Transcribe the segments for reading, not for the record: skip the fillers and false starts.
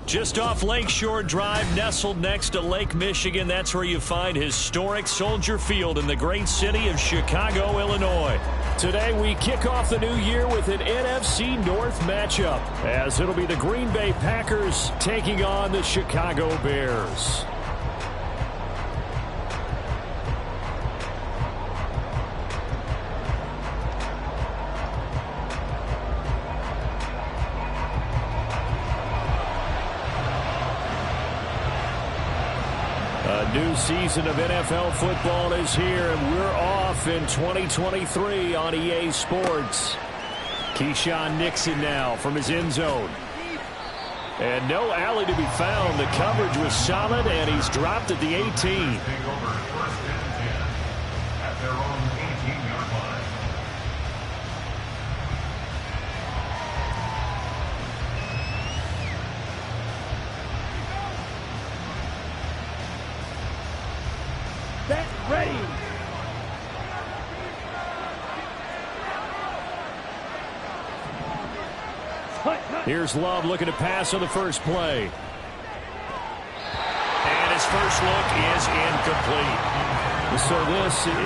Just off Lakeshore Drive, nestled next to Lake Michigan. That's where you find historic Soldier Field in the great city of Chicago, Illinois. Today we kick off the new year with an NFC North matchup, as it'll be the Green Bay Packers taking on the Chicago Bears. A new season of NFL football is here, and we're off in 2023 on EA Sports. Keyshawn Nixon now from his end zone. And no alley to be found. The coverage was solid, and he's dropped at the 18. Ready. Here's Love looking to pass on the first play. And his first look is incomplete. So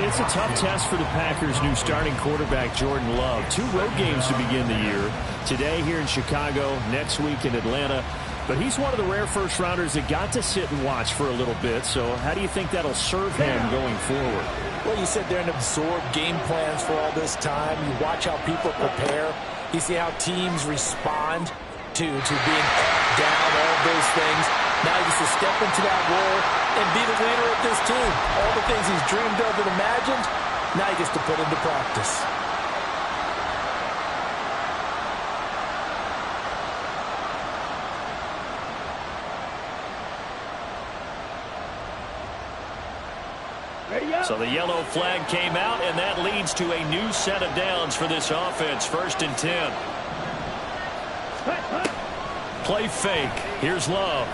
it's a tough test for the Packers' new starting quarterback, Jordan Love. 2 road games to begin the year. Today here in Chicago, next week in Atlanta. But he's one of the rare first-rounders that got to sit and watch for a little bit. So how do you think that'll serve him going forward? Well, you sit there and absorb game plans for all this time. You watch how people prepare. You see how teams respond to being down, all those things. Now he gets to step into that role and be the leader of this team. All the things he's dreamed of and imagined, now he gets to put into practice. So the yellow flag came out, and that leads to a new set of downs for this offense. 1st and 10. Play fake. Here's Love.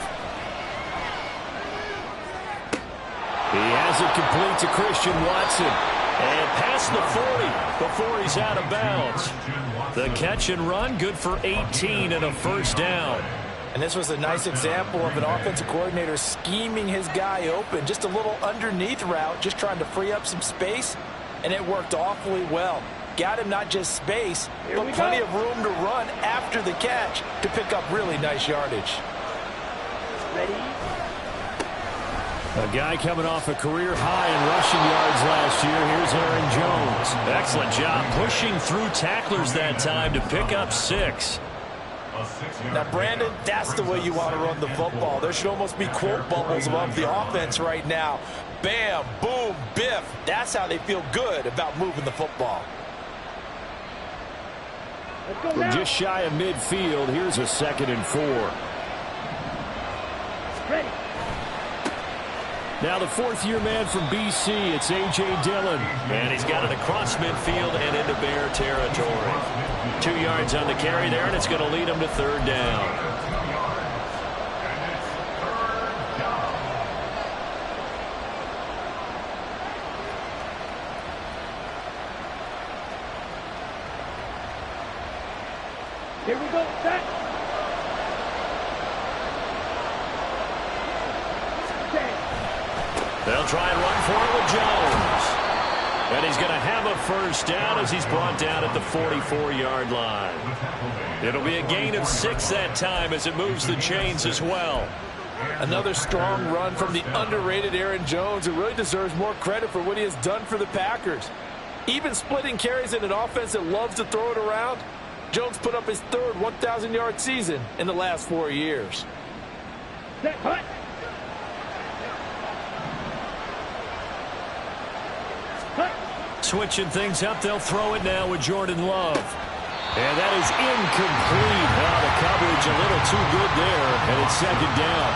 He has it complete to Christian Watson. And past the 40 before he's out of bounds. The catch and run, good for 18 and a first down. And this was a nice example of an offensive coordinator scheming his guy open. Just a little underneath route, just trying to free up some space, and it worked awfully well. Got him not just space, but plenty of room to run after the catch to pick up really nice yardage. Ready? A guy coming off a career high in rushing yards last year. Here's Aaron Jones. Excellent job pushing through tacklers that time to pick up 6. Now, Brandon, that's the way you want to run the football. There should almost be quote bubbles above the offense right now. Bam, boom, biff. That's how they feel good about moving the football. We're just shy of midfield. Here's a 2nd and 4. Ready. Now the 4th-year man from BC, it's A.J. Dillon. And he's got it across midfield and into Bear territory. 2 yards on the carry there, and it's going to lead him to 3rd down. Here we go. Set. They'll try and run for it with Jones. And he's going to have a first down as he's brought down at the 44-yard line. It'll be a gain of 6 that time as it moves the chains as well. Another strong run from the underrated Aaron Jones, who really deserves more credit for what he has done for the Packers. Even splitting carries in an offense that loves to throw it around, Jones put up his 3rd 1,000-yard season in the last 4 years. Set. Hut. Switching things up, they'll throw it now with Jordan Love. And that is incomplete. The coverage a little too good there, and it's 2nd down.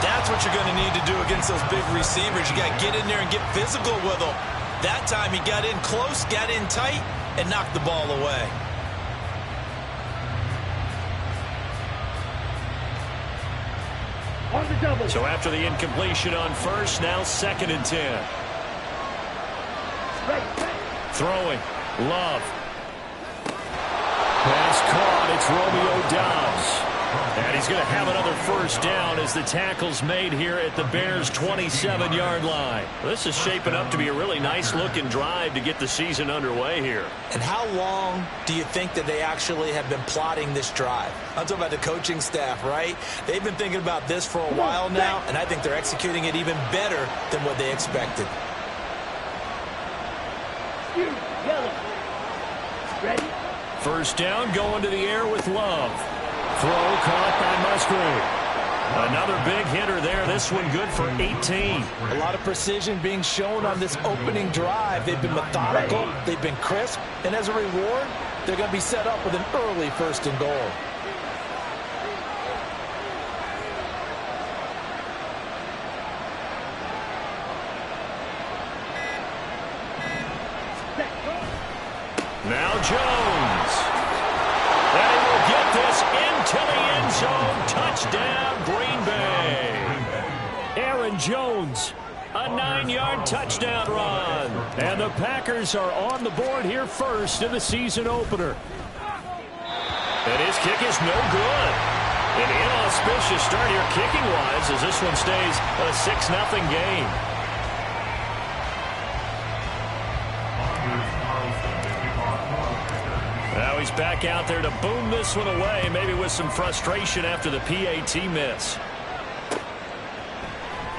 That's what you're going to need to do against those big receivers. You got to get in there and get physical with them. That time he got in close, got in tight, and knocked the ball away. On the double. So after the incompletion on first, now 2nd and 10. Throwing. Love. Pass caught. It's Romeo Doubs. And he's going to have another first down as the tackle's made here at the Bears' 27-yard line. This is shaping up to be a really nice-looking drive to get the season underway here. And how long do you think that they actually have been plotting this drive? I'm talking about the coaching staff, right? They've been thinking about this for a while now, and I think they're executing it even better than what they expected. Yellow. Ready? First down, going to the air with Love. Throw caught by Musgrave. Another big hitter there. This one good for 18. A lot of precision being shown on this opening drive. They've been methodical. They've been crisp. And as a reward, they're going to be set up with an early 1st and goal. Now Jones. And he will get this into the end zone. Touchdown, Green Bay. Aaron Jones, a 9-yard touchdown run. And the Packers are on the board here first in the season opener. And his kick is no good. An inauspicious start here kicking-wise as this one stays a 6-0 game. Now he's back out there to boom this one away, maybe with some frustration after the PAT miss.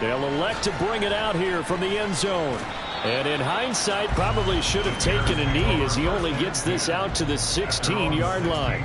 They'll elect to bring it out here from the end zone. And in hindsight, probably should have taken a knee as he only gets this out to the 16-yard line.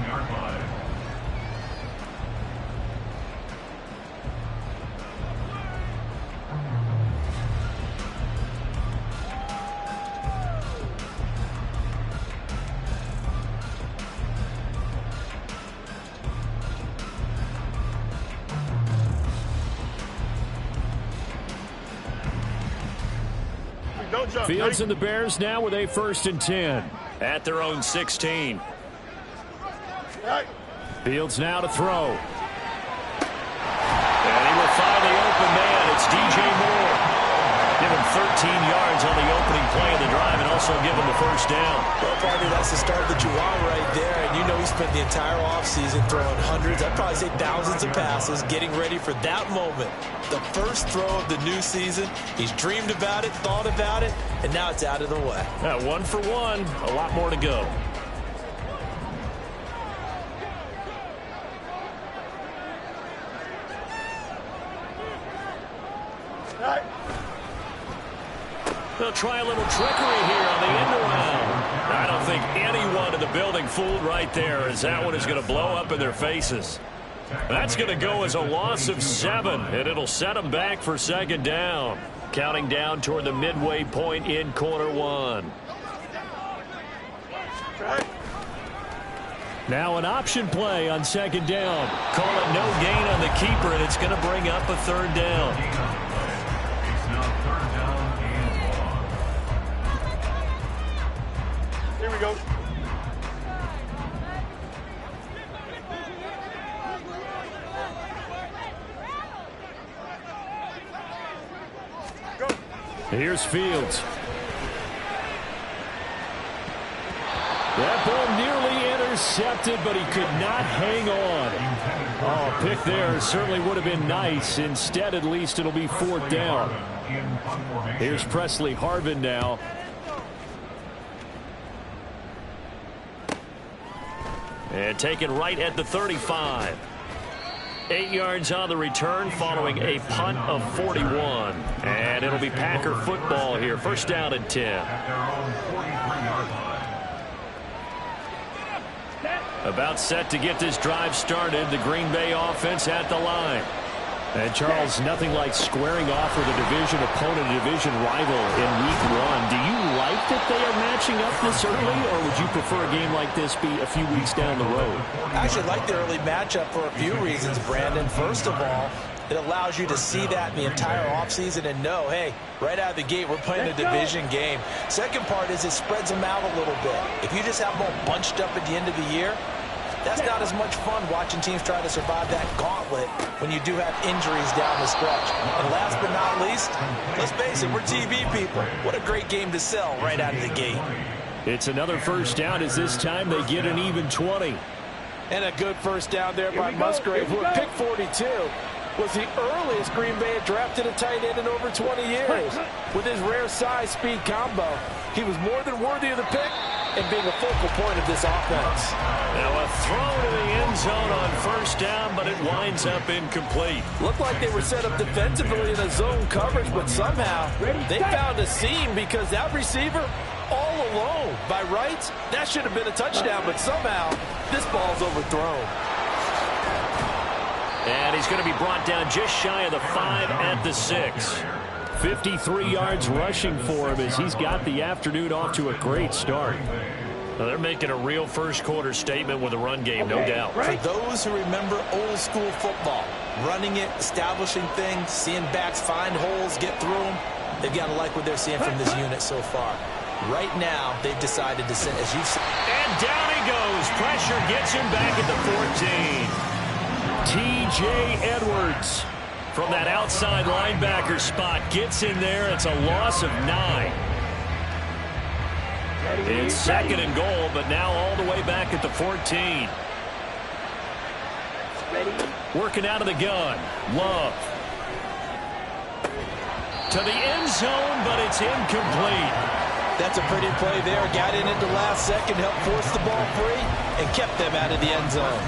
Fields and the Bears now with a 1st and 10 at their own 16. Fields now to throw. And he will find the open man. It's DJ Moore. Give him 13 yards on the opening play of the drive and also give him the first down. Well, partly that's the start that you want right there. And you know he spent the entire offseason throwing hundreds, I'd probably say thousands of passes, getting ready for that moment. The first throw of the new season. He's dreamed about it, thought about it, and now it's out of the way. 1 for 1. A lot more to go. They'll try a little trickery here on the end around. I don't think anyone in the building fooled right there, as that one is going to blow up in their faces. That's going to go as a loss of 7, and it'll set them back for 2nd down. Counting down toward the midway point in quarter 1. Now an option play on 2nd down. Call it no gain on the keeper, and it's going to bring up a 3rd down. Here we go. Here's Fields. That ball nearly intercepted, but he could not hang on. Oh, pick there certainly would have been nice. Instead, at least it'll be 4th down. Here's Presley Harvin now. And taken right at the 35. 8 yards on the return following a punt of 41. And it'll be Packer football here. 1st down and 10. About set to get this drive started. The Green Bay offense at the line. And Charles, nothing like squaring off with a division opponent, a division rival in week 1. Do you like that they are matching up this early, or would you prefer a game like this be a few weeks down the road? I actually like the early matchup for a few reasons, Brandon. First of all, it allows you to see that in the entire offseason and know, hey, right out of the gate, we're playing a division game. Second part is it spreads them out a little bit. If you just have them all bunched up at the end of the year, that's not as much fun watching teams try to survive that gauntlet when you do have injuries down the stretch. And last but not least, let's face it, we're TV people. What a great game to sell right out of the gate. It's another 1st down as this time they get an even 20. And a good first down there by Musgrave, who at pick 42 was the earliest Green Bay had drafted a tight end in over 20 years. With his rare size speed combo, he was more than worthy of the pick and being a focal point of this offense. Now a throw to the end zone on first down, but it winds up incomplete. Looked like they were set up defensively in a zone coverage, but somehow they found a seam because that receiver all alone. By rights, that should have been a touchdown, but somehow this ball's overthrown. And he's going to be brought down just shy of the 5 at the 6. 53 yards rushing for him as he's got the afternoon off to a great start. Now they're making a real first-quarter statement with a run game, no doubt. For those who remember old-school football, running it, establishing things, seeing backs find holes, get through them, they've got to like what they're seeing from this unit so far. Right now, they've decided to send, as you've said. And down he goes. Pressure gets him back at the 14. T.J. Edwards from that outside linebacker spot gets in there. It's a loss of 9. It's second and goal, but now all the way back at the 14. Working out of the gun. Love. To the end zone, but it's incomplete. That's a pretty play there. Got in at the last second, helped force the ball free, and kept them out of the end zone.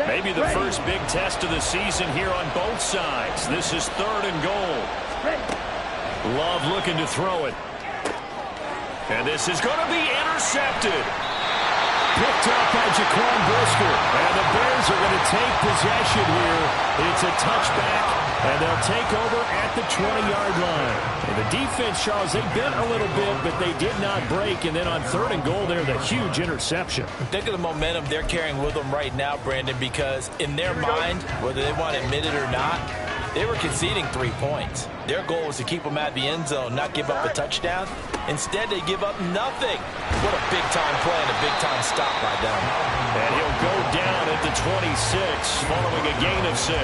Maybe the first big test of the season here on both sides. This is third and goal. Love looking to throw it. And this is going to be intercepted. Picked up by Jaquan Brisker. And the Bears are going to take possession here. It's a touchback, and they'll take over at the 20-yard line. And the defense, Charles, they bent a little bit, but they did not break. And then on third and goal there, the huge interception. Think of the momentum they're carrying with them right now, Brandon, because in their mind, whether they want to admit it or not, they were conceding 3 points. Their goal was to keep them out of the end zone, not give up a touchdown. Instead, they give up nothing. What a big-time play and a big-time stop by them. And he'll go down at the 26, following a gain of 6.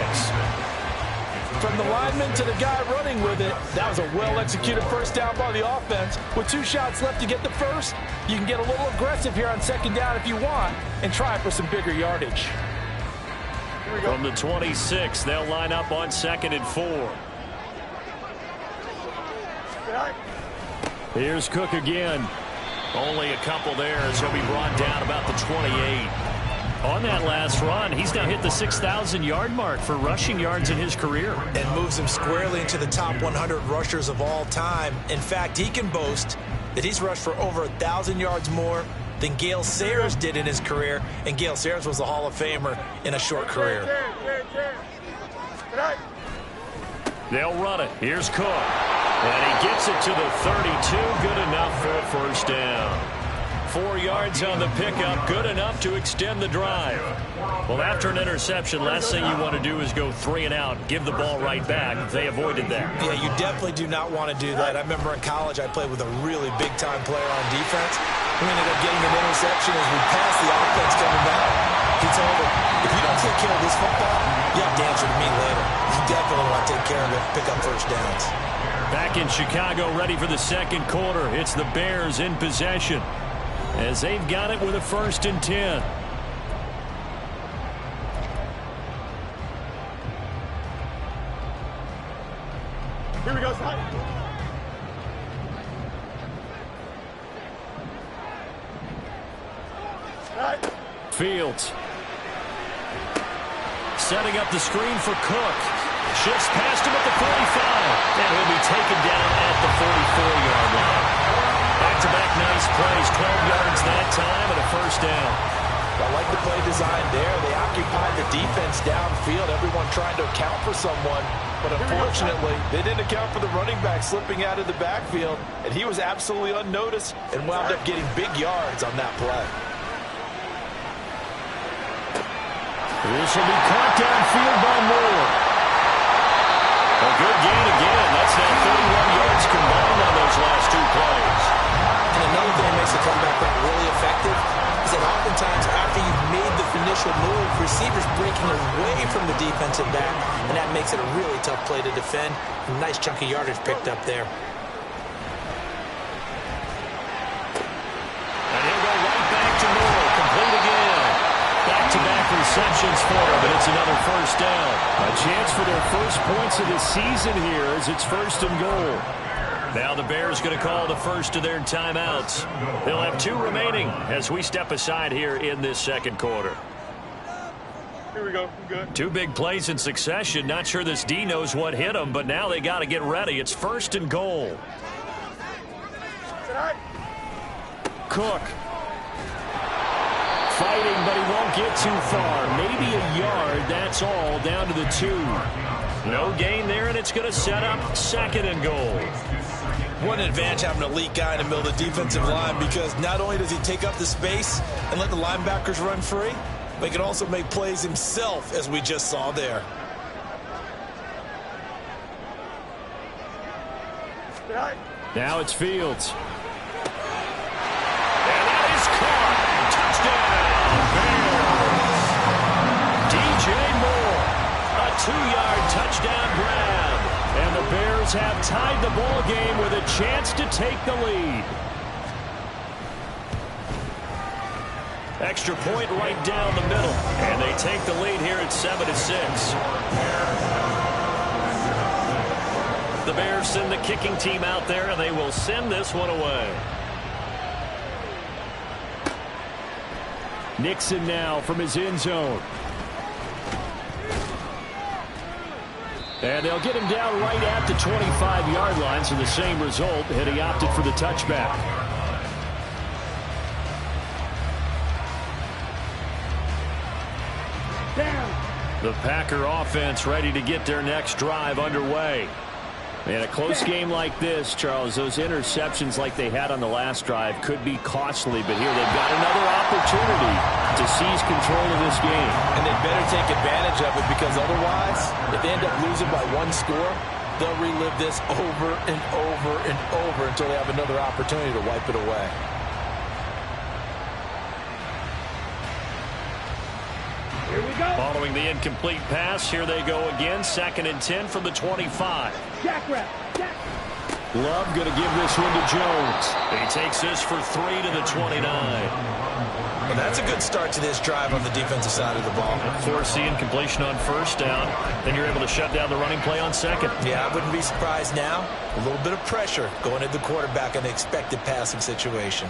From the lineman to the guy running with it, that was a well-executed first down by the offense. With 2 shots left to get the first, you can get a little aggressive here on second down if you want and try for some bigger yardage. From the 26, they'll line up on 2nd and 4. Here's Cook again. Only a couple there as he'll be brought down about the 28. On that last run, he's now hit the 6,000-yard mark for rushing yards in his career. And moves him squarely into the top 100 rushers of all time. In fact, he can boast that he's rushed for over 1,000 yards more than Gale Sayers did in his career. And Gale Sayers was a Hall of Famer in a short career. They'll run it. Here's Cook. And he gets it to the 32. Good enough for a first down. 4 yards on the pickup. Good enough to extend the drive. Well, after an interception, last thing you want to do is go 3 and out, give the ball right back. They avoided that. Yeah, you definitely do not want to do that. I remember in college I played with a really big-time player on defense who ended up getting an interception as we passed the offense coming back. He told him, if you don't take care of this football, you have to answer to me later. You definitely want to take care of it, pick up first downs. Back in Chicago, ready for the second quarter. It's the Bears in possession as they've got it with a 1st and 10. Here we go, Slide. Fields. Setting up the screen for Cook. Shifts past him at the 45. And he'll be taken down at the 44-yard line. Back-to-back nice plays. 12 yards that time and a first down. I like the play design there. They occupied the defense downfield, everyone trying to account for someone. But unfortunately, they didn't account for the running back slipping out of the backfield, and he was absolutely unnoticed and wound up getting big yards on that play. This will be caught downfield by Moore. A good gain again. That's now 31 yards combined on those last 2 plays. And another thing that makes the comeback look really effective is that oftentimes after you've made the initial initial move, receivers breaking away from the defensive back, and that makes it a really tough play to defend. A nice chunk of yardage picked up there. And he'll go right back to Moore. Complete again. Back-to-back receptions for him, and it's another first down. A chance for their first points of the season here as it's 1st and goal. Now the Bears going to call the first of their timeouts. They'll have 2 remaining as we step aside here in this second quarter. Here we go. We're good. 2 big plays in succession. Not sure this D knows what hit them, but now they got to get ready. It's 1st and goal. Cook. Fighting, but he won't get too far. Maybe a yard. That's all. Down to the 2. No gain there, and it's going to set up 2nd and goal. What an advantage having an elite guy in the middle of the defensive line, because not only does he take up the space and let the linebackers run free, but he can also make plays himself, as we just saw there. Now it's Fields. And that is caught. Touchdown, Bears. DJ Moore. A 2-yard touchdown grab. And the Bears have tied the ball game with a chance to take the lead. Extra point right down the middle. And they take the lead here at 7-6. The Bears send the kicking team out there, and they will send this one away. Nixon now from his end zone. And they'll get him down right at the 25-yard line, so the same result, and he opted for the touchback. The Packer offense ready to get their next drive underway. And a close game like this, Charles, those interceptions like they had on the last drive could be costly, but here they've got another opportunity to seize control of this game. And they better take advantage of it, because otherwise, if they end up losing by 1 score, they'll relive this over and over and over until they have another opportunity to wipe it away. Here we go. Following the incomplete pass, here they go again. 2nd and 10 from the 25. Jackrabbit. Love going to give this one to Jones. He takes this for 3 to the 29. Well, that's a good start to this drive on the defensive side of the ball. Forcing completion on 1st down. Then you're able to shut down the running play on 2nd. Yeah, I wouldn't be surprised now. A little bit of pressure going at the quarterback in the expected passing situation.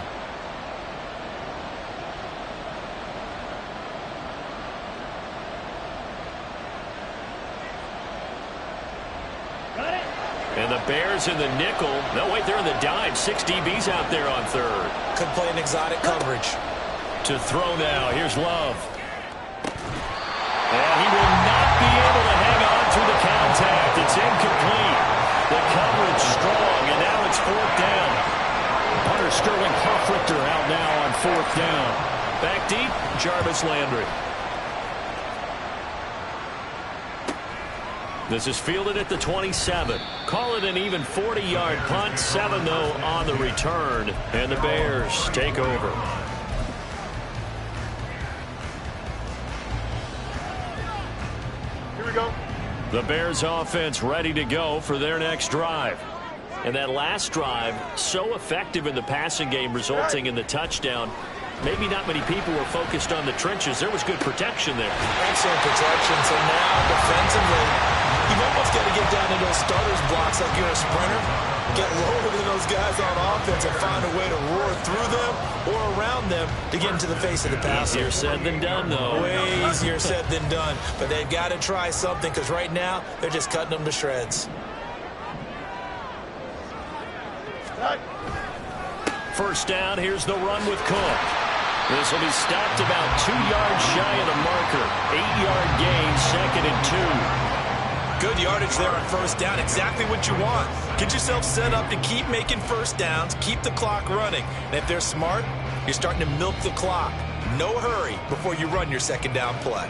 And the Bears in the nickel. No, wait, they're in the dime. 6 DBs out there on 3rd. Could play an exotic coverage. To throw now. Here's Love. And he will not be able to hang on through the contact. It's incomplete. The coverage strong, and now it's 4th down. Punter Sterling Hoffrichter out now on 4th down. Back deep, Jarvis Landry. This is fielded at the 27. Call it an even 40-yard punt. 7, though, on the return. And the Bears take over. Here we go. The Bears offense ready to go for their next drive. And that last drive, so effective in the passing game, resulting in the touchdown. Maybe not many people were focused on the trenches. There was good protection there. Excellent protection. So now, defensively, you've almost got to get down to those starters blocks like you're a sprinter. Get lower than those guys on offense and find a way to roar through them or around them to get into the face of the passer. Easier said than done, though. Way easier said than done. But they've got to try something, because right now, they're just cutting them to shreds. First down, here's the run with Cook. This will be stopped about 2 yards shy of the marker. 8-yard gain, 2nd and 2. Good yardage there on first down. Exactly what you want. Get yourself set up to keep making first downs, keep the clock running. And if they're smart, you're starting to milk the clock. No hurry before you run your second down play.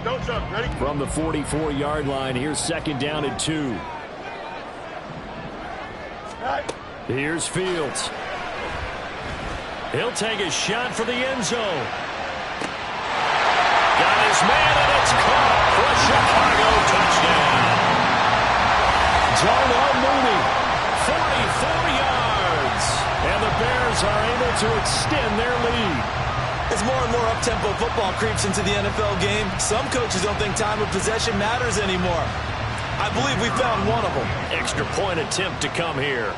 Don't jump. Ready? From the 44-yard line, here's 2nd down and 2. Right. Here's Fields. He'll take a shot for the end zone. Got his man, and it's caught for a Chicago touchdown. Darnell Mooney, 44 yards. And the Bears are able to extend their lead. As more and more up-tempo football creeps into the NFL game, some coaches don't think time of possession matters anymore. I believe we found one of them. Extra point attempt to come here.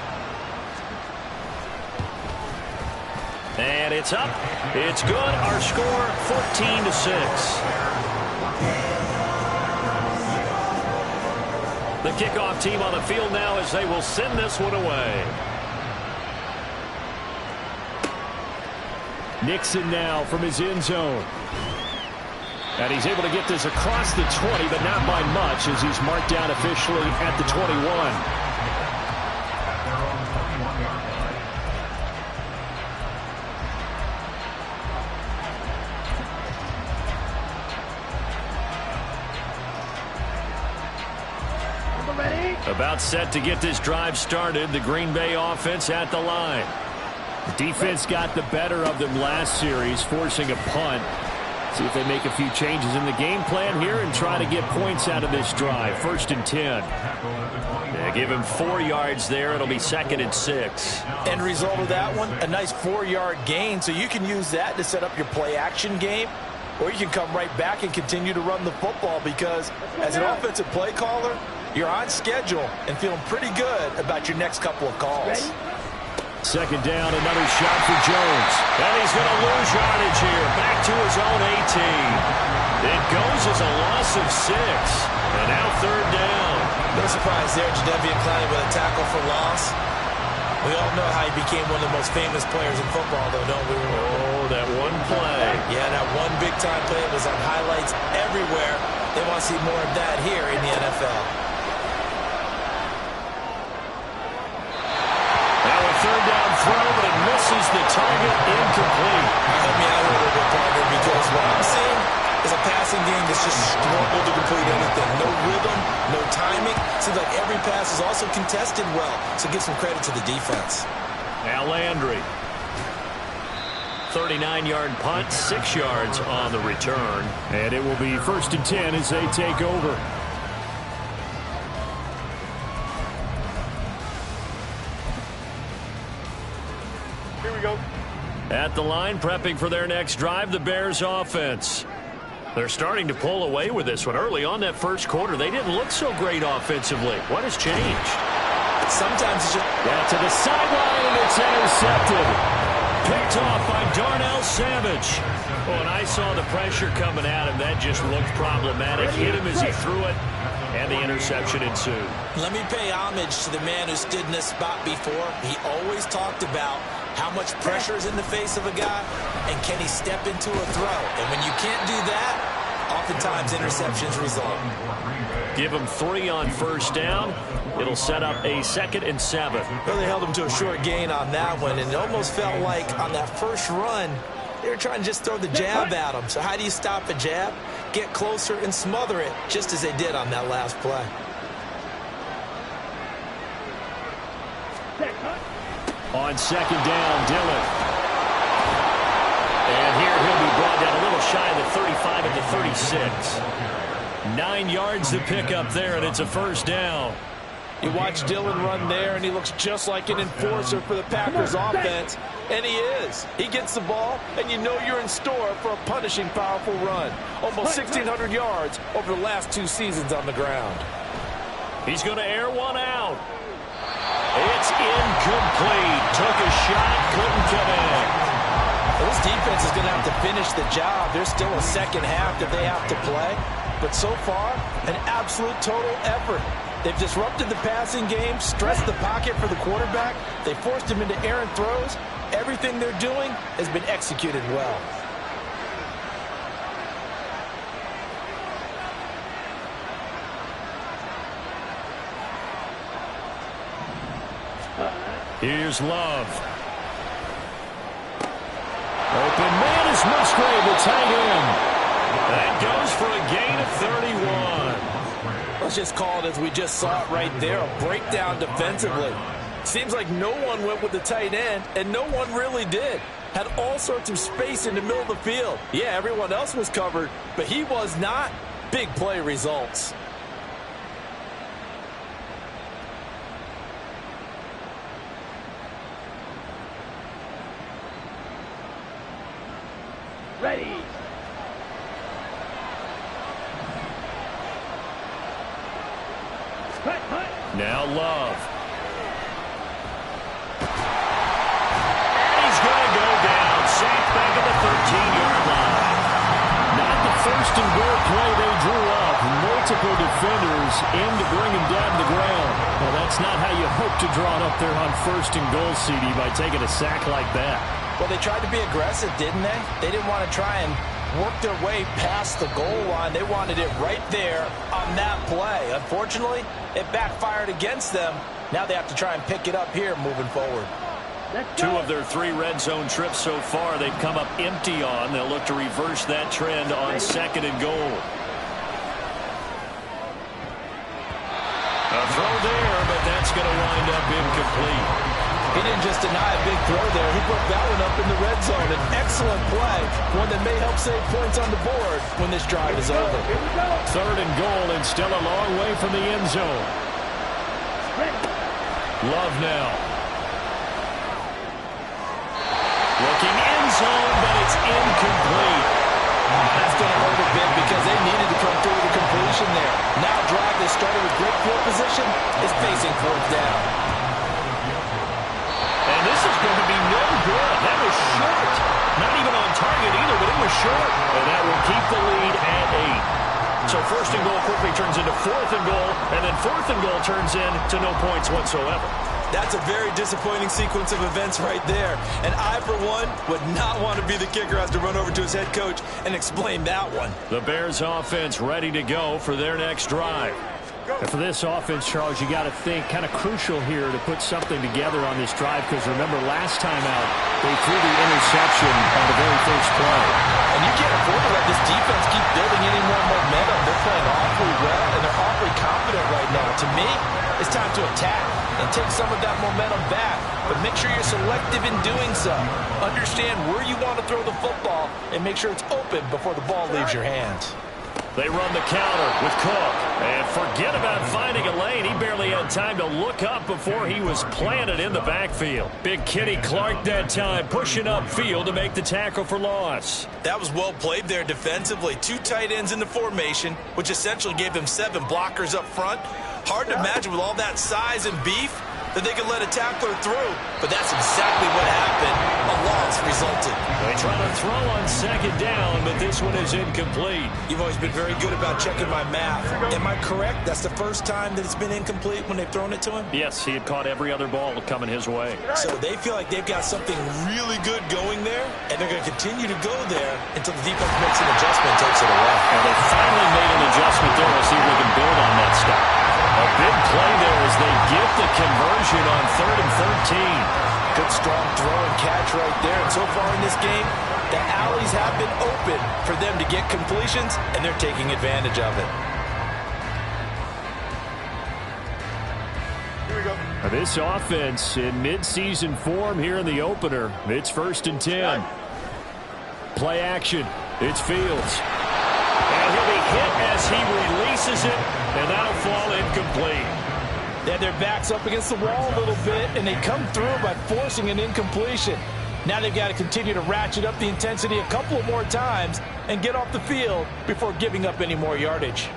And it's up. It's good. Our score, 14-6. The kickoff team on the field now as they will send this one away. Nixon now from his end zone. And he's able to get this across the 20, but not by much as he's marked down officially at the 21. About set to get this drive started. The Green Bay offense at the line. The defense got the better of them last series, forcing a punt. See if they make a few changes in the game plan here and try to get points out of this drive. 1st and 10. Yeah, give him 4 yards there. It'll be 2nd and 6. End result of that one, a nice 4-yard gain. So you can use that to set up your play-action game, or you can come right back and continue to run the football because as an offensive play caller, you're on schedule and feeling pretty good about your next couple of calls. 2nd down, another shot for Jones. And he's going to lose yardage here. Back to his own 18. It goes as a loss of 6. And now 3rd down. No surprise there, Jadeveon Clowney with a tackle for loss. We all know how he became one of the most famous players in football, though, don't we? Oh, that one play. Yeah, that one big-time play was on highlights everywhere. They want to see more of that here in the NFL. Third down throw, but it misses the target. Incomplete. Help me out a little bit, partner, because what I'm seeing is a passing game that's just struggled to complete anything. No rhythm, no timing. Seems like every pass is also contested well, so give some credit to the defense. Now Landry. 39-yard punt, 6 yards on the return. And it will be 1st and 10 as they take over. At the line, prepping for their next drive, the Bears offense. They're starting to pull away with this one. Early on that first quarter, they didn't look so great offensively. What has changed? Sometimes it's just... Yeah, to the sideline, and it's intercepted. Picked off by Darnell Savage. Oh, and I saw the pressure coming at him. That just looked problematic. Hit him as he threw it, and the interception ensued. Let me pay homage to the man who stood in this spot before. He always talked about how much pressure is in the face of a guy, and can he step into a throw? And when you can't do that, oftentimes interceptions result. Give him 3 on 1st down. It'll set up a 2nd and 7. Well, they held him to a short gain on that one, and it almost felt like on that first run, they were trying to just throw the jab at him. So how do you stop a jab? Get closer and smother it, just as they did on that last play. On 2nd down, Dillon. And here he'll be brought down a little shy of the 35 at the 36. 9 yards to pick up there, and it's a 1st down. You watch Dillon run there, and he looks just like an enforcer for the Packers offense. And he is. He gets the ball, and you know you're in store for a punishing, powerful run. Almost 1,600 yards over the last 2 seasons on the ground. He's going to air one out. It's incomplete. Took a shot, couldn't get in. Well, this defense is going to have to finish the job. There's still a second half that they have to play. But so far, an absolute total effort. They've disrupted the passing game, stressed the pocket for the quarterback. They forced him into errant throws. Everything they're doing has been executed well. Here's Love. Open man is Musgrave, the tight end. That goes for a gain of 31. Let's just call it as we just saw it right there, a breakdown defensively. Seems like no one went with the tight end, and no one really did. had all sorts of space in the middle of the field. Yeah, everyone else was covered, but he was not. Big play results. Ready. Now Love. And he's going to go down. Sacked back at the 13-yard line. Not the first and goal play they drew up. Multiple defenders in to bring him down to the ground. Well, that's not how you hope to draw it up there on first and goal, CD, by taking a sack like that. Well, they tried to be aggressive, didn't they? They didn't want to try and work their way past the goal line. They wanted it right there on that play. Unfortunately, it backfired against them. Now they have to try and pick it up here moving forward. 2 of their 3 red zone trips so far they've come up empty on. They'll look to reverse that trend on second and goal. A throw there, but that's going to wind up incomplete. He didn't just deny a big throw there. He put that one up in the red zone. An excellent play, one that may help save points on the board when this drive is over. Third and goal, and still a long way from the end zone. Love now. Looking end zone, but it's incomplete. That's going to hurt a bit because they needed to come through with a completion there. Now drive that started with great field position is facing fourth down. And this is going to be no good. That was short. Not even on target either, but it was short. And that will keep the lead at 8. So first and goal quickly turns into fourth and goal, and then fourth and goal turns into no points whatsoever. That's a very disappointing sequence of events right there. And I, for one, would not want to be the kicker who has to run over to his head coach and explain that one. The Bears offense ready to go for their next drive. And for this offense, Charles, you got to think kind of crucial here to put something together on this drive, because remember last time out they threw the interception on the very first play. And you can't afford to let this defense keep building any more momentum. They're playing awfully well, and they're awfully confident right now. To me, it's time to attack and take some of that momentum back. But make sure you're selective in doing so. Understand where you want to throw the football and make sure it's open before the ball leaves your hands. They run the counter with Cook. And forget about finding a lane. He barely had time to look up before he was planted in the backfield. Big Kenny Clark that time pushing upfield to make the tackle for loss. That was well played there defensively. 2 tight ends in the formation, which essentially gave them 7 blockers up front. Hard to imagine with all that size and beef that they could let a tackler through, but that's exactly what happened. A loss resulted. They try to throw on second down, but this one is incomplete. You've always been very good about checking my math. Am I correct? That's the first time that it's been incomplete when they've thrown it to him? Yes, he had caught every other ball coming his way. So they feel like they've got something really good going there, and they're going to continue to go there until the defense makes an adjustment and takes it away. And they finally made an adjustment there. We'll see if we can build on that stuff. A big play there as they get the conversion on 3rd and 13. Good strong throw and catch right there. And so far in this game, the alleys have been open for them to get completions, and they're taking advantage of it. Here we go. This offense in midseason form here in the opener. It's 1st and 10. Play action. It's Fields. And he'll be hit as he releases it, and that'll fall incomplete. They had their backs up against the wall a little bit, and they come through by forcing an incompletion. Now they've got to continue to ratchet up the intensity a couple of more times and get off the field before giving up any more yardage.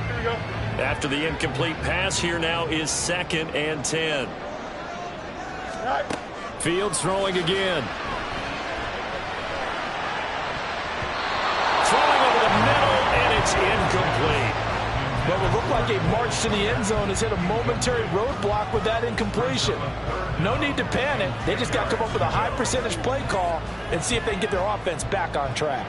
Here we go. After the incomplete pass, here now is 2nd and 10. Fields throwing again. Throwing over the middle, and it's incomplete. What would look like a march to the end zone has hit a momentary roadblock with that incompletion. No need to panic. They just got to come up with a high percentage play call and see if they can get their offense back on track.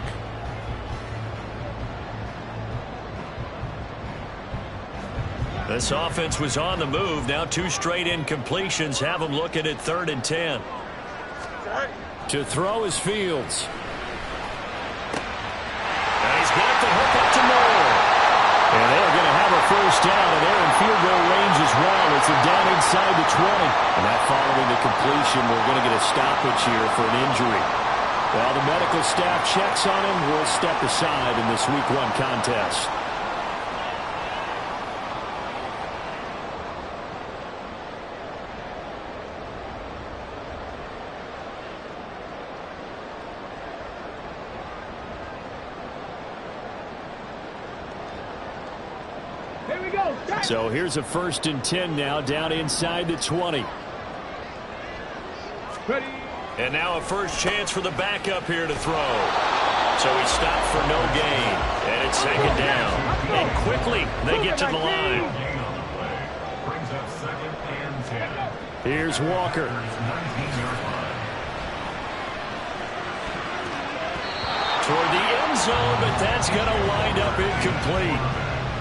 This offense was on the move. Now 2 straight incompletions have them looking at 3rd and 10. To throw is Fields. And he's got the hook up to Moore. And they're going to have a first down, and they're in field goal range as well. It's a down inside the 20. And that following the completion, we're going to get a stoppage here for an injury. Well, the medical staff checks on him. We'll step aside in this Week 1 contest. So here's a 1st and 10 now, down inside the 20. Ready. And now a first chance for the backup here to throw. So he stopped for no gain. And it's 2nd down. And quickly they get to the line. Here's Walker. Toward the end zone, but that's going to wind up incomplete.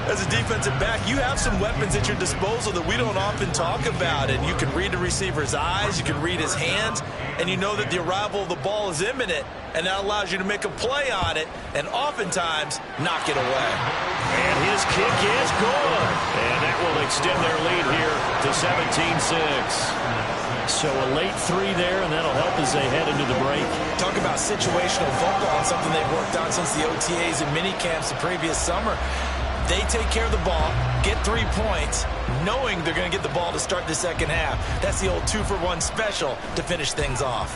As a defensive back, you have some weapons at your disposal that we don't often talk about. And you can read the receiver's eyes, you can read his hands, and you know that the arrival of the ball is imminent, and that allows you to make a play on it and oftentimes knock it away. And his kick is good. And that will extend their lead here to 17-6. So a late 3 there, and that'll help as they head into the break. Talk about situational football, something they've worked on since the OTAs and mini camps the previous summer. They take care of the ball, get 3 points, knowing they're going to get the ball to start the second half. That's the old 2-for-1 special to finish things off.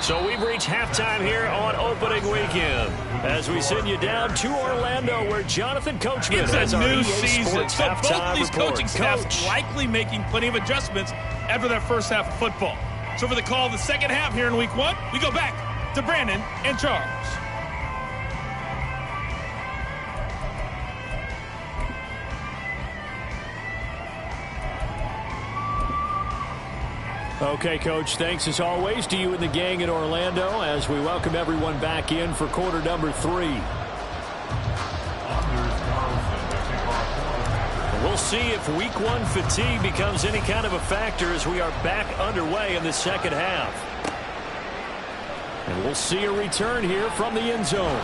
So we've reached halftime here on opening weekend as we send you down to Orlando, where Jonathan Coachman has our EA Sports So both halftime of these report. coaching staffs likely making plenty of adjustments after that first half of football. So for the call of the second half here in Week 1, we go back to Brandon and Charles. Okay, Coach, thanks as always to you and the gang in Orlando as we welcome everyone back in for quarter number 3. We'll see if Week 1 fatigue becomes any kind of a factor as we are back underway in the second half. And we'll see a return here from the end zone.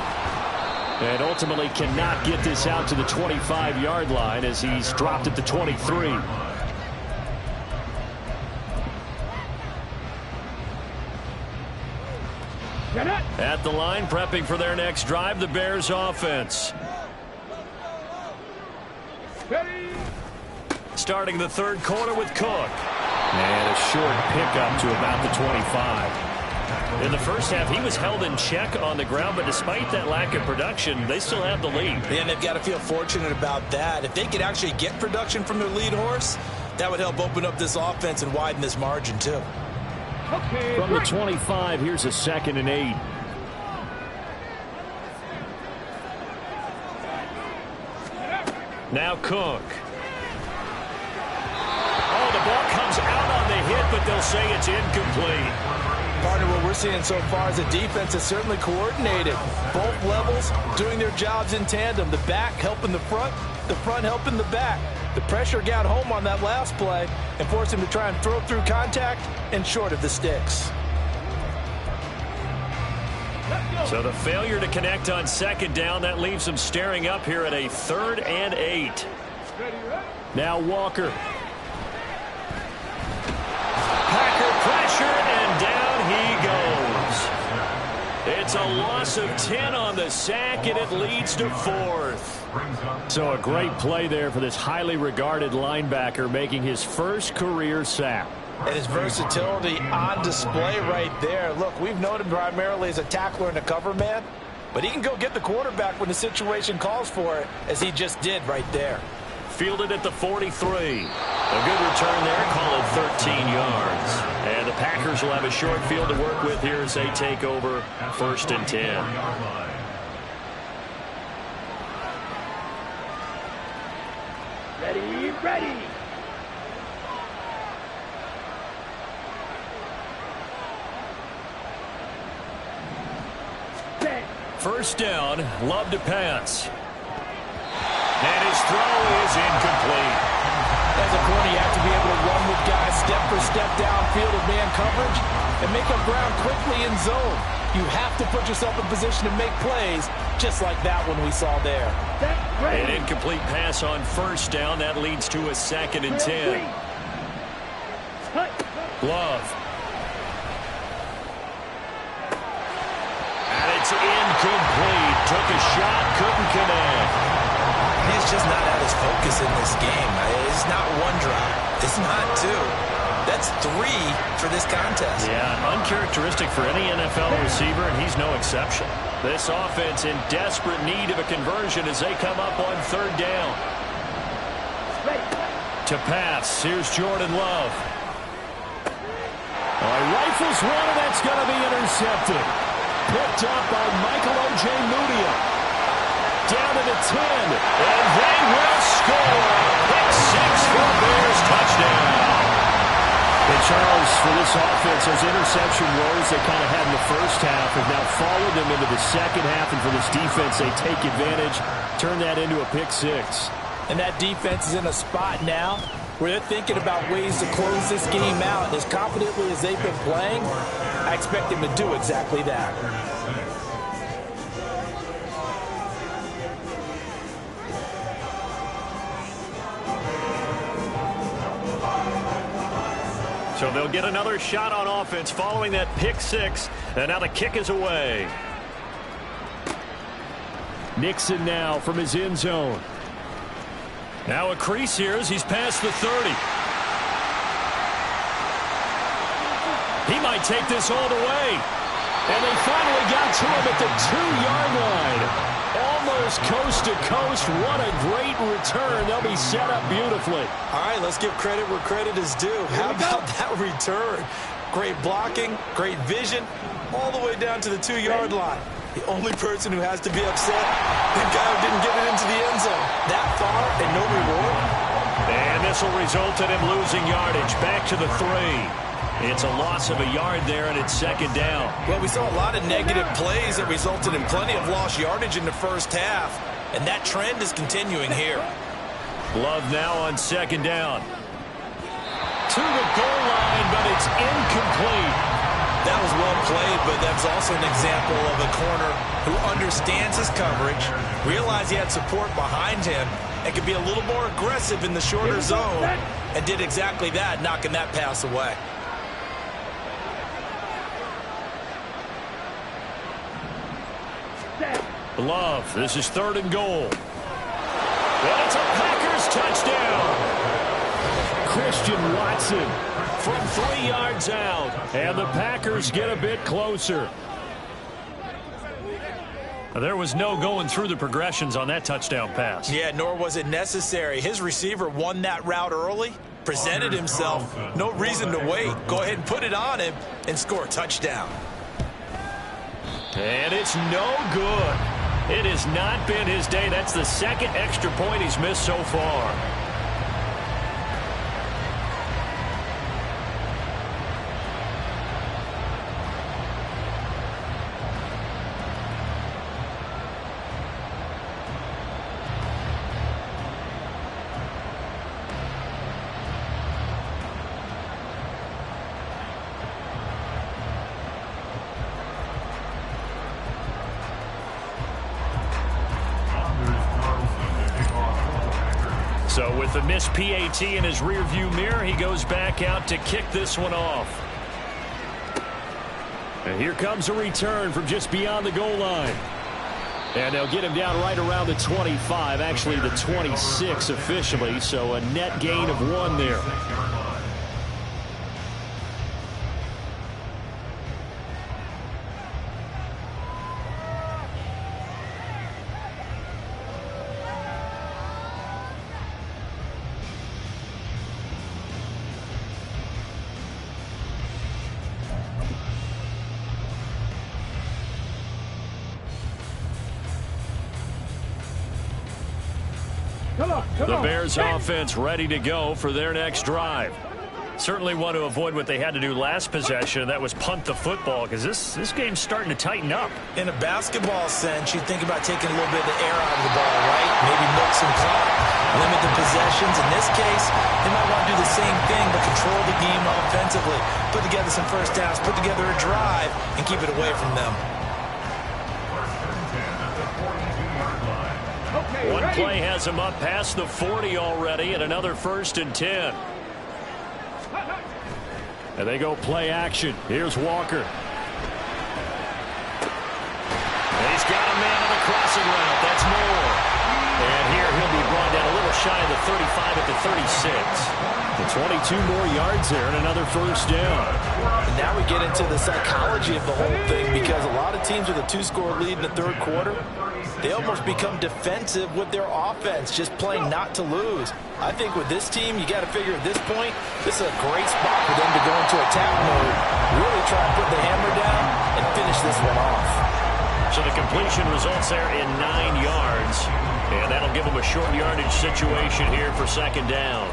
And ultimately cannot get this out to the 25-yard line as he's dropped at the 23. At the line, prepping for their next drive, the Bears offense. Starting the third quarter with Cook. And a short pickup to about the 25. In the first half, he was held in check on the ground, but despite that lack of production, they still have the lead. And they've got to feel fortunate about that. If they could actually get production from their lead horse, that would help open up this offense and widen this margin too. From the 25, here's a 2nd and 8. Now Cook. Oh, the ball comes out on the hit, but they'll say it's incomplete. Partner, what we're seeing so far is a defense that's certainly coordinated. Both levels doing their jobs in tandem. The back helping the front helping the back. The pressure got home on that last play and forced him to try and throw through contact and short of the sticks. So the failure to connect on 2nd down, that leaves them staring up here at a 3rd and 8. Now Walker. Packer pressure, and down he goes. It's a loss of 10 on the sack, and it leads to 4th. So a great play there for this highly regarded linebacker, making his first career sack. And his versatility on display right there. Look, we've known him primarily as a tackler and a cover man, but he can go get the quarterback when the situation calls for it, as he just did right there. Fielded at the 43. A good return there, call it 13 yards. And the Packers will have a short field to work with here as they take over 1st and 10. Ready. First down, Love to pass. And his throw is incomplete. As a corner, you have to be able to run with guys step for step downfield of man coverage and make up ground quickly in zone. You have to put yourself in position to make plays, just like that one we saw there. An incomplete pass on first down. That leads to a 2nd and 10. Love. And it's incomplete. Took a shot, couldn't connect. He's just not at his focus in this game. It's not one drop. It's not two. That's 3 for this contest. Yeah, uncharacteristic for any NFL receiver, and he's no exception. This offense in desperate need of a conversion as they come up on 3rd down. To pass, here's Jordan Love. Rifles one, and that's going to be intercepted. Picked up by Michael O.J. Mudia. Down to the 10, and they will score. Pick 6 for Bears, touchdown. And Charles, for this offense, those interception woes they kind of had in the first half have now followed them into the second half, and for this defense, they take advantage, turn that into a pick 6. And that defense is in a spot now where they're thinking about ways to close this game out. As confidently as they've been playing, I expect them to do exactly that. So they'll get another shot on offense following that pick 6, and now the kick is away. Nixon now from his end zone. Now a crease here as he's past the 30. He might take this all the way. And they finally got to him at the 2-yard line. Almost coast to coast. What a great return. They'll be set up beautifully. All right, let's give credit where credit is due. How about that return? Great blocking, great vision, all the way down to the 2-yard line. The only person who has to be upset, the guy who didn't get it into the end zone. That far and no reward. And this will result in him losing yardage. Back to the 3. It's a loss of a yard there, and it's 2nd down. Well, we saw a lot of negative plays that resulted in plenty of lost yardage in the first half, and that trend is continuing here. Love now on 2nd down. To the goal line, but it's incomplete. That was well played, but that's also an example of a corner who understands his coverage, realized he had support behind him, and could be a little more aggressive in the shorter zone, and did exactly that, knocking that pass away. Love, this is 3rd and goal. And it's a Packers touchdown. Christian Watson from 3 yards out. And the Packers get a bit closer. There was no going through the progressions on that touchdown pass. Yeah, nor was it necessary. His receiver won that route early, presented himself. No reason to wait. Go ahead and put it on him and score a touchdown. And it's no good. It has not been his day. That's the 2nd extra point he's missed so far. So with the missed PAT in his rearview mirror, he goes back out to kick this one off. And here comes a return from just beyond the goal line. And they'll get him down right around the 25, actually the 26 officially, so a net gain of 1 there. The Bears offense ready to go for their next drive. Certainly want to avoid what they had to do last possession. That was punt the football, because this game's starting to tighten up. In a basketball sense, you think about taking a little bit of the air out of the ball, right? Maybe milk some clock, limit the possessions. In this case, they might want to do the same thing, but control the game offensively. Put together some first downs, put together a drive, and keep it away from them. One play has him up past the 40 already, and another 1st and 10. And they go play action. Here's Walker. And he's got a man on the crossing route. That's Moore. And here he'll be brought down a little shy of the 35 at the 36. The 22 more yards there and another 1st down. And now we get into the psychology of the whole thing, because a lot of teams with a 2-score lead in the third quarter, they almost become defensive with their offense, just playing not to lose. I think with this team, you got to figure at this point, this is a great spot for them to go into attack mode, really try and put the hammer down and finish this one off. So the completion results there in 9 yards, and that'll give them a short yardage situation here for 2nd down.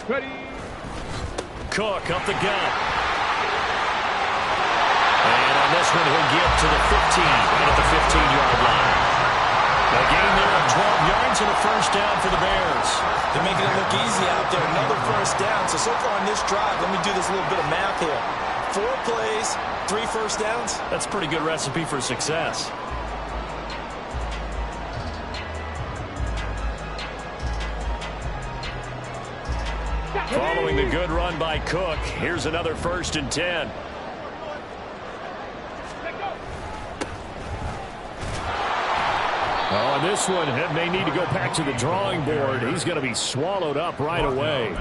Ready. Cook up the gut. And on this one, he'll get to the 15, right at the 15-yard line. A gain there of 12 yards and a 1st down for the Bears. They're making it look easy out there. Another 1st down. So far on this drive, let me do this little bit of math here. 4 plays, 3 1st downs. That's a pretty good recipe for success. Following the good run by Cook, here's another 1st and 10. On this one, it may need to go back to the drawing board. He's going to be swallowed up right away.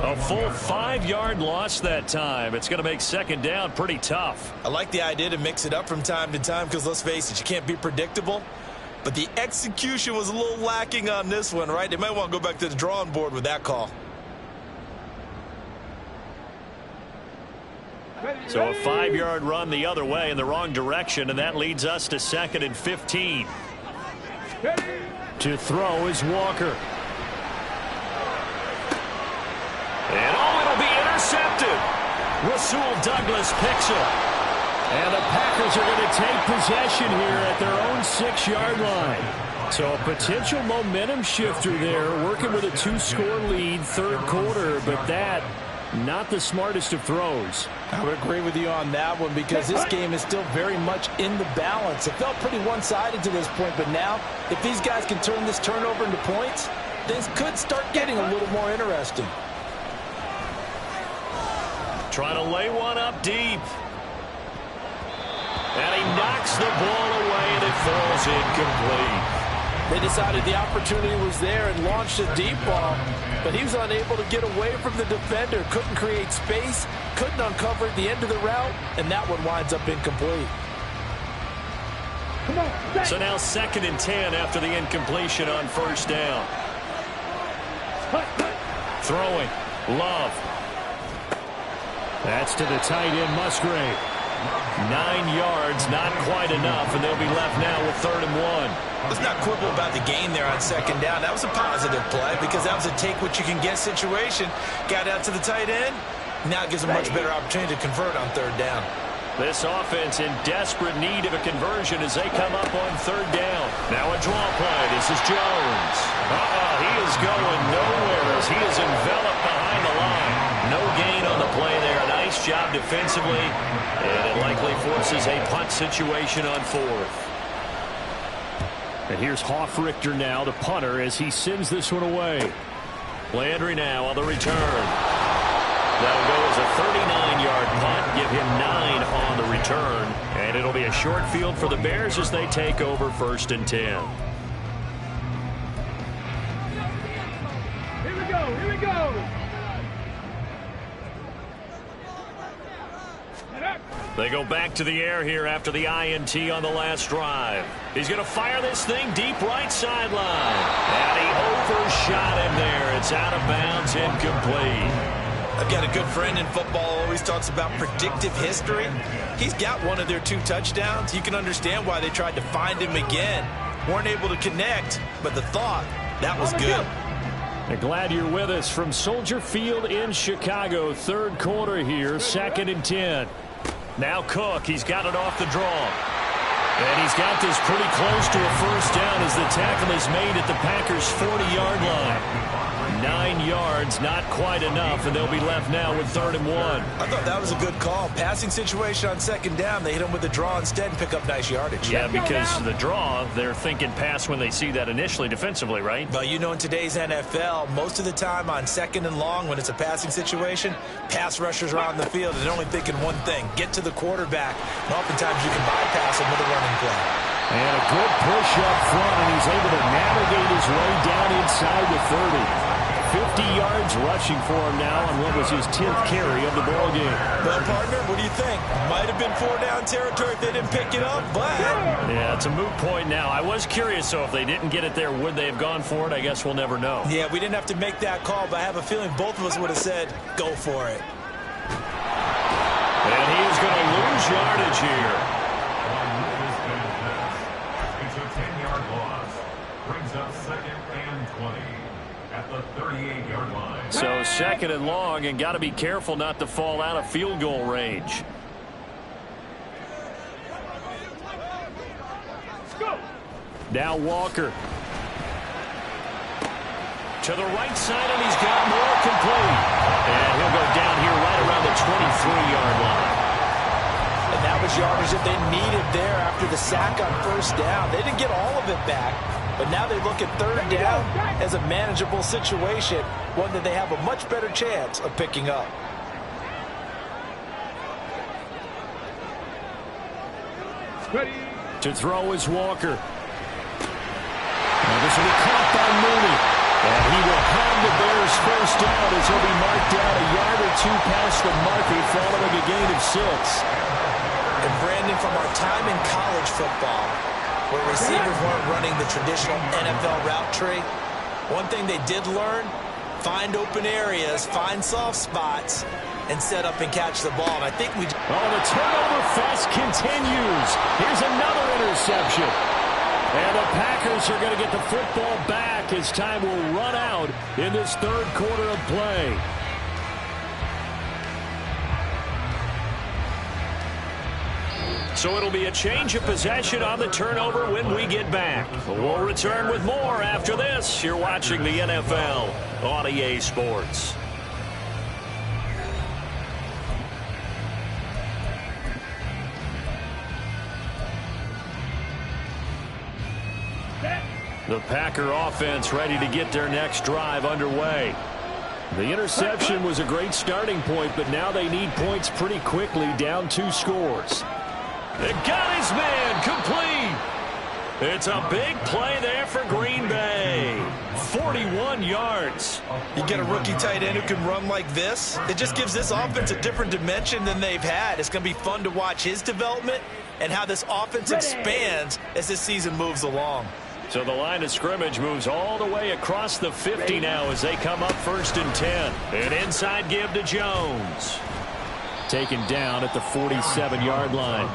A full 5-yard loss that time. It's going to make 2nd down pretty tough. I like the idea to mix it up from time to time, because let's face it, you can't be predictable. But the execution was a little lacking on this one, right? They might want to go back to the drawing board with that call. So a 5-yard run the other way in the wrong direction, and that leads us to 2nd and 15. To throw is Walker. And it'll be intercepted. Rasul Douglas picks it. And the Packers are going to take possession here at their own 6-yard line. So a potential momentum shifter there, working with a 2-score lead, 3rd quarter, but that not the smartest of throws. I would agree with you on that one, because this game is still very much in the balance. It felt pretty one-sided to this point, but now if these guys can turn this turnover into points, things could start getting a little more interesting. Trying to lay one up deep. And he knocks the ball away, and it falls incomplete. They decided the opportunity was there and launched a deep ball, but he was unable to get away from the defender, couldn't create space, couldn't uncover at the end of the route, and that one winds up incomplete. So now 2nd and 10 after the incompletion on 1st down. Throwing. Love. That's to the tight end, Musgrave. 9 yards, not quite enough, and they'll be left now with 3rd and 1. Let's not quibble about the gain there on 2nd down. That was a positive play, because that was a take-what-you-can-get situation. Got out to the tight end. Now it gives a much better opportunity to convert on 3rd down. This offense in desperate need of a conversion as they come up on 3rd down. Now a draw play. This is Jones. He is going nowhere as he is enveloped behind the line. No gain on the play there. Nice job defensively, and it likely forces a punt situation on 4th. And here's Hoffrichter now, the punter, as he sends this one away. Landry now on the return. That'll go as a 39-yard punt, give him 9 on the return. And it'll be a short field for the Bears as they take over 1st and 10. Here we go, here we go. They go back to the air here after the INT on the last drive. He's going to fire this thing deep right sideline. And he overshot him there. It's out of bounds, incomplete. I've got a good friend in football, always talks about predictive history. He's got one of their 2 touchdowns. You can understand why they tried to find him again. Weren't able to connect, but the thought, that was good. And glad you're with us from Soldier Field in Chicago. Third quarter here, 2nd and 10. Now Cook, he's got it off the draw. And he's got this pretty close to a first down as the tackle is made at the Packers' 40-yard line. 9 yards, not quite enough, and they'll be left now with 3rd and 1. I thought that was a good call. Passing situation on 2nd down. They hit him with the draw instead and pick up nice yardage. Yeah, because the draw, they're thinking pass when they see that initially defensively, right? But you know, in today's NFL, most of the time on 2nd and long, when it's a passing situation, pass rushers are on the field, and they're only thinking one thing, get to the quarterback. And oftentimes you can bypass him with a running play. And a good push up front, and he's able to navigate his way down inside the 30. 50 yards rushing for him now on what was his 10th carry of the ball game. Well, partner, what do you think? Might have been 4-down territory if they didn't pick it up, but... Yeah, it's a moot point now. I was curious, so if they didn't get it there, would they have gone for it? I guess we'll never know. Yeah, we didn't have to make that call, but I have a feeling both of us would have said, go for it. And he is going to lose yardage here. It's a 10-yard loss. Brings up 2nd and 20. At the 38-yard line. So 2nd and long, and got to be careful not to fall out of field goal range. Now Walker. To the right side, and he's got more complete. And he'll go down here right around the 23-yard line. And that was yardage that they needed there after the sack on 1st down. They didn't get all of it back. But now they look at 3rd down as a manageable situation, one that they have a much better chance of picking up. Ready. To throw is Walker. Now this will be caught by Mooney. And he will have the Bears first down as he'll be marked down a yard or 2 past the marker following a gain of 6. And Brandon, from our time in college football, where receivers weren't running the traditional NFL route tree, one thing they did learn, find open areas, find soft spots, and set up and catch the ball. And I think we... Oh, the turnover fest continues. Here's another interception. And the Packers are going to get the football back as time will run out in this 3rd quarter of play. So it'll be a change of possession on the turnover when we get back. We'll return with more after this. You're watching the NFL on EA Sports. The Packer offense ready to get their next drive underway. The interception was a great starting point, but now they need points pretty quickly, down 2 scores. They got his man complete. It's a big play there for Green Bay. 41 yards. You get a rookie tight end who can run like this, it just gives this offense a different dimension than they've had. It's going to be fun to watch his development and how this offense expands as this season moves along. So the line of scrimmage moves all the way across the 50 now as they come up 1st and 10. An inside give to Jones. Taken down at the 47-yard line.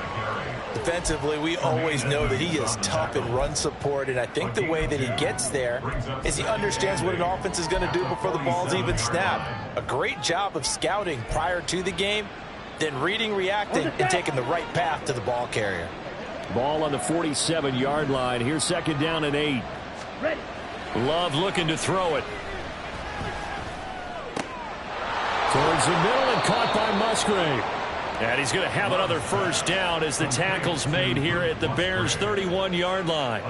Defensively, we always know that he is tough in run support, and I think the way that he gets there is he understands what an offense is going to do before the ball's even snapped. A great job of scouting prior to the game, then reading, reacting, and taking the right path to the ball carrier. Ball on the 47-yard line. Here's 2nd down and 8. Love looking to throw it. Towards the middle and caught by Musgrave. And he's going to have another first down as the tackle's made here at the Bears' 31-yard line.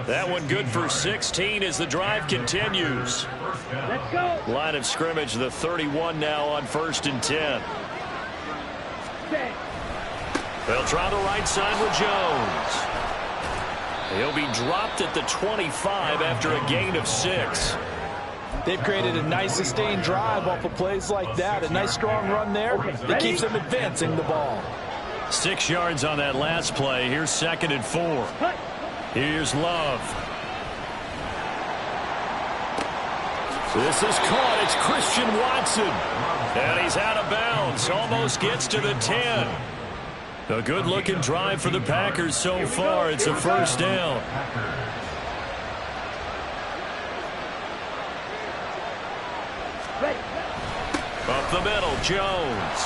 That one good for 16 as the drive continues. Let's go. Line of scrimmage, the 31 now on 1st and 10. They'll try the right side with Jones. He'll be dropped at the 25 after a gain of 6. They've created a nice sustained drive off of plays like that. A nice strong run there that keeps them advancing the ball. 6 yards on that last play. Here's 2nd and 4. Here's Love. This is caught. It's Christian Watson. And he's out of bounds. Almost gets to the 10. A good-looking drive for the Packers so far. It's a first down. Up the middle, Jones.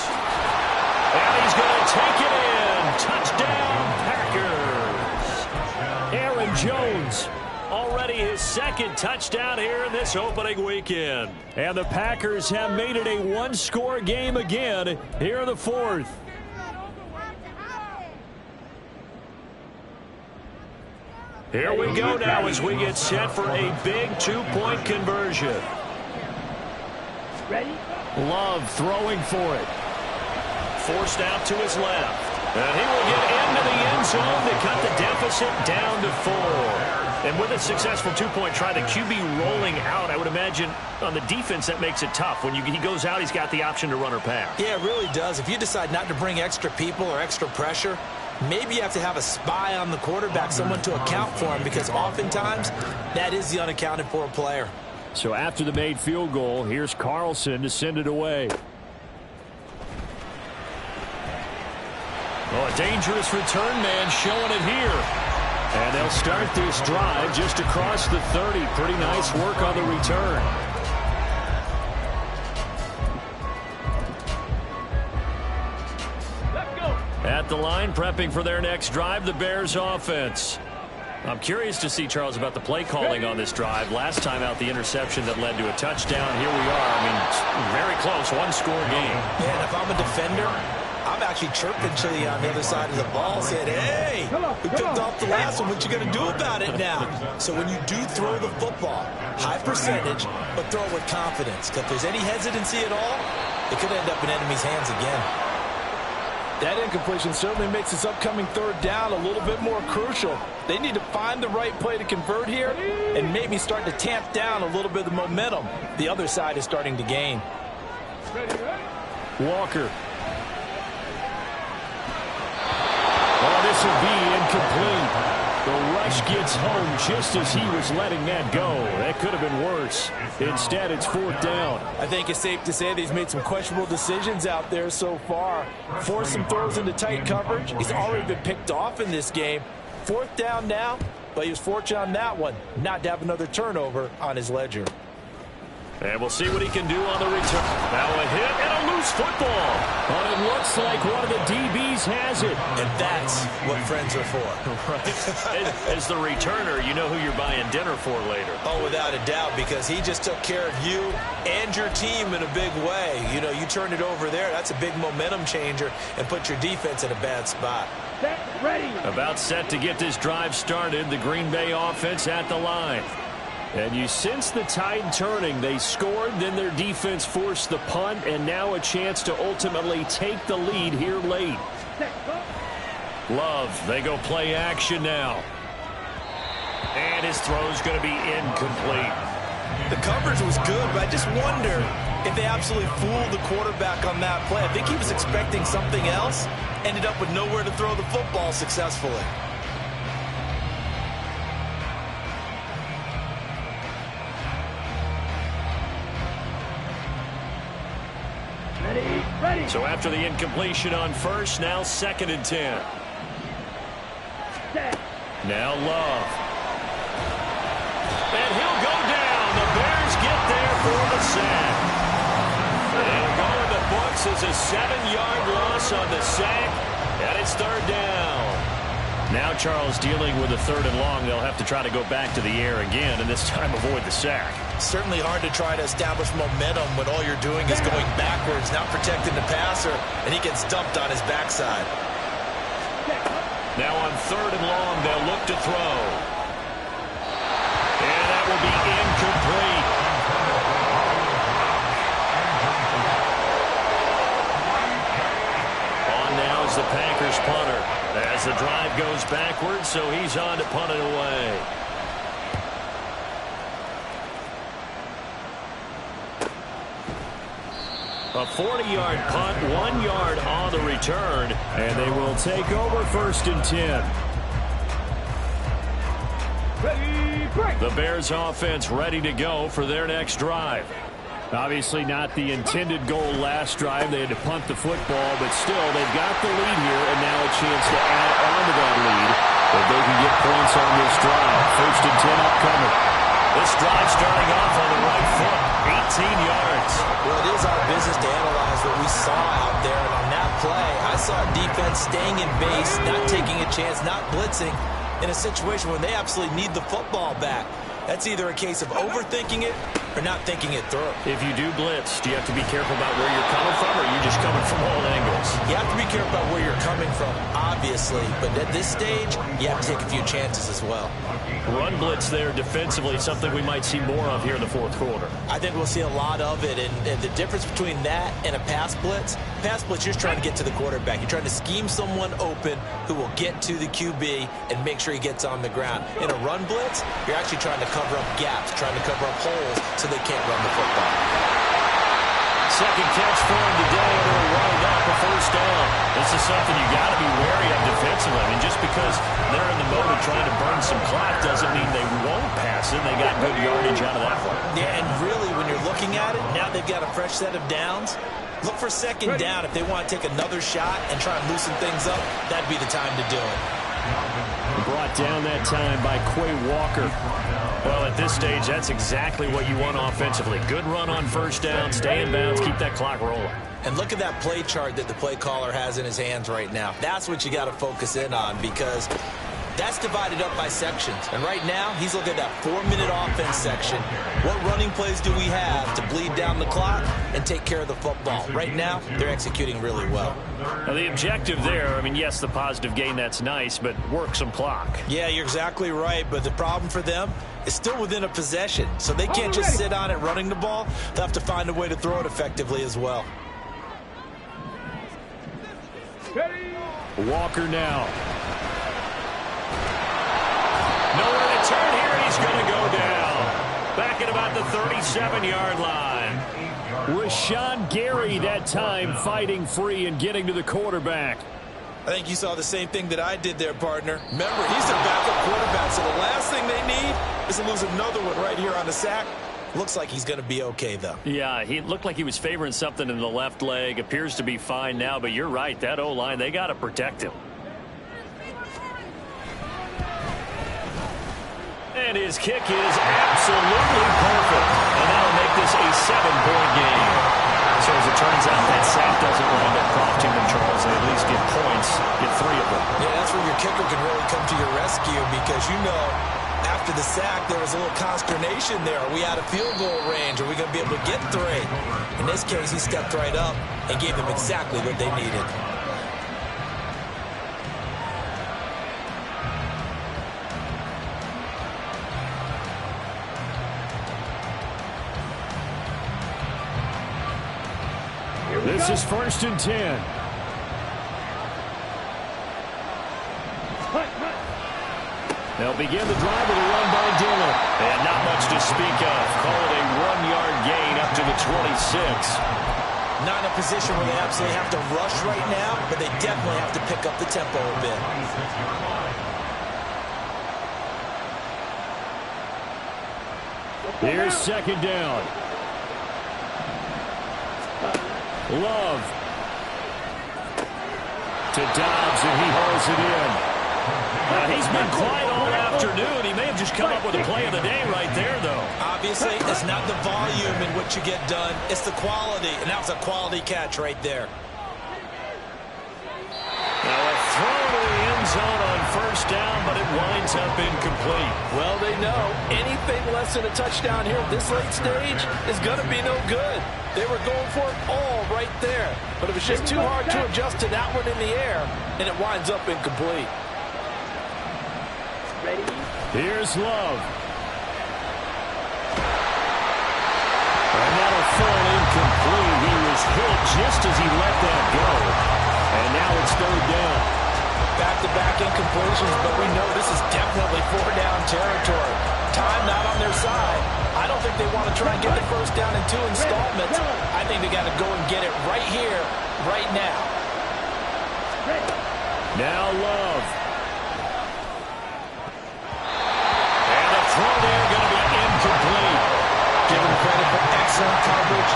And he's going to take it in. Touchdown, Packers. Aaron Jones, already his second touchdown here in this opening weekend. And the Packers have made it a one-score game again here in the fourth. Here we go now as we get set for a big two-point conversion. Ready? Love throwing for it. Forced out to his left. And he will get into the end zone to cut the deficit down to 4. And with a successful two-point try, the QB rolling out, I would imagine on the defense that makes it tough. When he goes out, he's got the option to run or pass. Yeah, it really does. If you decide not to bring extra people or extra pressure, maybe you have to have a spy on the quarterback, someone to account for him, because oftentimes that is the unaccounted for player. So after the made field goal, here's Carlson to send it away. Oh, a dangerous return man showing it here. And they'll start this drive just across the 30. Pretty nice work on the return. At the line, prepping for their next drive, the Bears offense. I'm curious to see, Charles, about the play calling on this drive. Last time out, the interception that led to a touchdown. Here we are. I mean, very close, one-score game. Yeah, and if I'm a defender, I'm actually chirping Chili on the other side of the ball, saying, hey, we picked off the last one. What you going to do about it now? So when you do throw the football, high percentage, but throw it with confidence. Because if there's any hesitancy at all, it could end up in enemy's hands again. That incompletion certainly makes this upcoming third down a little bit more crucial. They need to find the right play to convert here and maybe start to tamp down a little bit of the momentum the other side is starting to gain. Walker. Oh, this will be incomplete. The rush gets home just as he was letting that go. That could have been worse. Instead, it's fourth down. I think it's safe to say that he's made some questionable decisions out there so far. Forced some throws into tight coverage. He's already been picked off in this game. Fourth down now, but he was fortunate on that one not to have another turnover on his ledger. And we'll see what he can do on the return. Now a hit and a loose football. But it looks like one of the DBs has it. And that's what friends are for. Right. As the returner, you know who you're buying dinner for later. Oh, without a doubt, because he just took care of you and your team in a big way. You know, you turn it over there, that's a big momentum changer and put your defense in a bad spot. Ready. About set to get this drive started, the Green Bay offense at the line. And you sense the tide turning. They scored, then their defense forced the punt, and now a chance to ultimately take the lead here late. Love, they go play action now. And his throw's going to be incomplete. The coverage was good, but I just wonder if they absolutely fooled the quarterback on that play. I think he was expecting something else, ended up with nowhere to throw the football successfully. Ready. So after the incompletion on first, now 2nd and 10. Now Love. And he'll go down. The Bears get there for the sack. And it'll go in the books as a 7-yard loss on the sack. And it's third down. Now Charles dealing with a 3rd and long. They'll have to try to go back to the air again, and this time avoid the sack. Certainly hard to try to establish momentum when all you're doing is going backwards, not protecting the passer, and he gets dumped on his backside. Now on 3rd and long, they'll look to throw. And that will be incomplete. On now is the Packers punter. As the drive goes backwards, so he's on to punt it away. A 40-yard punt, 1 yard on the return, and they will take over 1st and 10. Ready, break. The Bears offense ready to go for their next drive. Obviously not the intended goal last drive. They had to punt the football, but still, they've got the lead here, and now a chance to add on to that lead if they can get points on this drive. 1st and 10 upcoming. This drive starting off on the right foot, 18 yards. Well, it is our business to analyze what we saw out there, and on that play, I saw defense staying in base, not taking a chance, not blitzing, in a situation where they absolutely need the football back. That's either a case of overthinking it or not thinking it through. If you do blitz, do you have to be careful about where you're coming from, or are you just coming from all angles? You have to be careful about where you're coming from, obviously. But at this stage, you have to take a few chances as well. Run blitz there defensively, something we might see more of here in the 4th quarter. I think we'll see a lot of it. And the difference between that and a pass blitz, you're just trying to get to the quarterback. You're trying to scheme someone open who will get to the QB and make sure he gets on the ground. In a run blitz, you're actually trying to cover up gaps, trying to cover up holes so they can't run the football. Second catch for him today, and it'll wind up a 1st down. This is something you got to be wary of defensively. I mean, just because they're in the mode of trying to burn some clock doesn't mean they won't pass it. They got good yardage out of that one. Yeah, and really, when you're looking at it, now they've got a fresh set of downs. Look for 2nd down. If they want to take another shot and try and loosen things up, that'd be the time to do it. Brought down that time by Quay Walker. Well, at this stage, that's exactly what you want offensively. Good run on 1st down, stay in bounds, keep that clock rolling. And look at that play chart that the play caller has in his hands right now. That's what you got to focus in on, because that's divided up by sections. And right now, he's looking at that 4-minute offense section. What running plays do we have to bleed down the clock and take care of the football? Right now, they're executing really well. Now, the objective there, I mean, yes, the positive gain, that's nice, but work some clock. Yeah, you're exactly right, but the problem for them is still within a possession, so they can't just sit on it running the ball. They'll have to find a way to throw it effectively as well. Walker now. Nowhere to turn here, and he's going to go down. Back at about the 37-yard line. Rashawn Gary that time fighting free and getting to the quarterback. I think you saw the same thing that I did there, partner. Remember, he's their backup quarterback, so the last thing they need is to lose another one right here on the sack. Looks like he's going to be okay, though. Yeah, he looked like he was favoring something in the left leg. Appears to be fine now, but you're right. That O-line, they got to protect him. And his kick is absolutely perfect. And that'll make this a 7-point game. So as it turns out, that sack doesn't wind up costing them, Charles. They at least get points, get 3 of them. Yeah, that's where your kicker can really come to your rescue, because you know after the sack there was a little consternation there. Are we out of field goal range? Are we going to be able to get 3? In this case, he stepped right up and gave them exactly what they needed. This is 1st and 10. They'll begin the drive with a run by Dillon. And not much to speak of. Call it a 1-yard gain up to the 26. Not in a position where they absolutely have to rush right now, but they definitely have to pick up the tempo a bit. Here's 2nd down. Love to Dobbs, and he hauls it in. He's been quiet all afternoon. He may have just come up with a play of the day right there, though. Obviously, it's not the volume in which you get done. It's the quality, and that was a quality catch right there. Now a throw to the end zone on 1st down, but it winds up incomplete. Well, they know anything less than a touchdown here at this late stage is going to be no good. They were going for it all right there, but it was just too hard to adjust to that one in the air, and it winds up incomplete. Here's Love. And that'll fall incomplete. He was hit just as he let that go. And now it's 3rd down. Back-to-back incompletions, but we know this is definitely 4-down territory. Time not on their side. I don't think they want to try and get the 1st down in 2 installments. I think they got to go and get it right here, right now. Now Love. And the throw there going to be incomplete. Give him credit for excellent coverage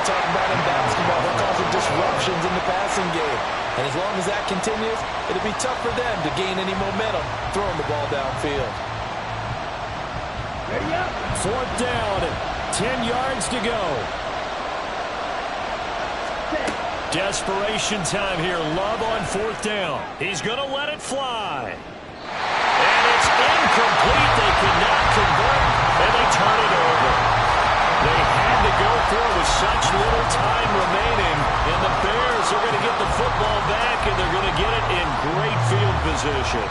talk about in basketball. They're causing disruptions in the passing game. And as long as that continues, it'll be tough for them to gain any momentum throwing the ball downfield. Fourth down, 10 yards to go. Desperation time here. Love on fourth down. He's going to let it fly. And it's incomplete. They cannot convert, and they turn it over. They had to go for it with such little time remaining, and the Bears are going to get the football back, and they're going to get it in great field position.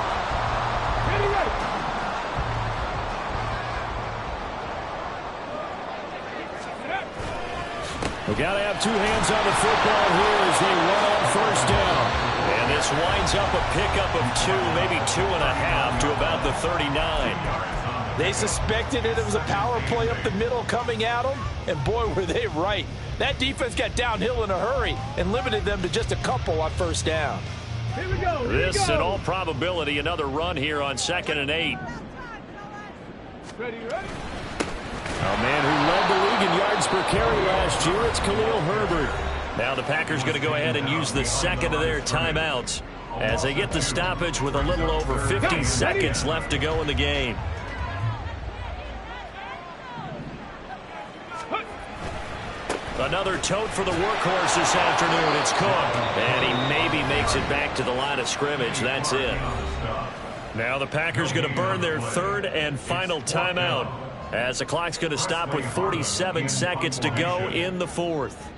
We got to have two hands on the football here as they run on first down. And this winds up a pickup of 2, maybe 2.5 to about the 39. They suspected it was a power play up the middle coming at them, and boy, were they right. That defense got downhill in a hurry and limited them to just a couple on first down. Here we go. This, in all probability, another run here on 2nd and 8. Ready? A man who led the league in yards per carry last year, it's Khalil Herbert. Now the Packers going to go ahead and use the second of their timeouts as they get the stoppage with a little over 50 seconds left to go in the game. Another tote for the workhorse this afternoon. It's Cook. And he maybe makes it back to the line of scrimmage. That's it. Now the Packers going to burn their third and final timeout as the clock's going to stop with 47 seconds to go in the fourth.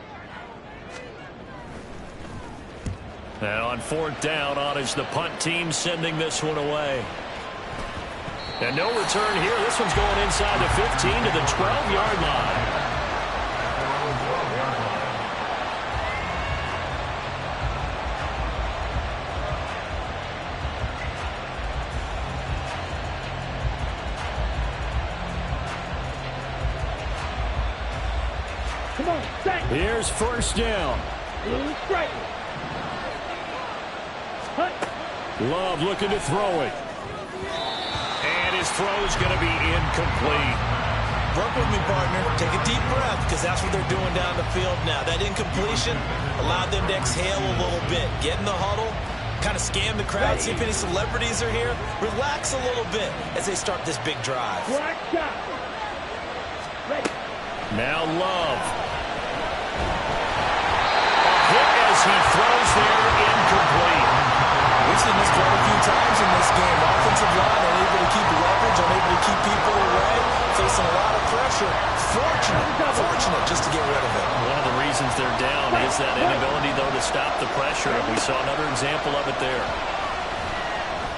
Now on fourth down, on is the punt team sending this one away. And no return here. This one's going inside the 15 to the 12-yard line. Here's first down. Love looking to throw it. And his throw's going to be incomplete. Work with me, partner. Take a deep breath, because that's what they're doing down the field now. That incompletion allowed them to exhale a little bit. Get in the huddle, kind of scan the crowd, see if any celebrities are here. Relax a little bit as they start this big drive. Now Love. As he throws there, incomplete. We've seen this quite a few times in this game. Offensive line unable to keep leverage, unable to keep people away, facing a lot of pressure. Fortunate just to get rid of it. One of the reasons they're down is that inability, though, to stop the pressure. And we saw another example of it there.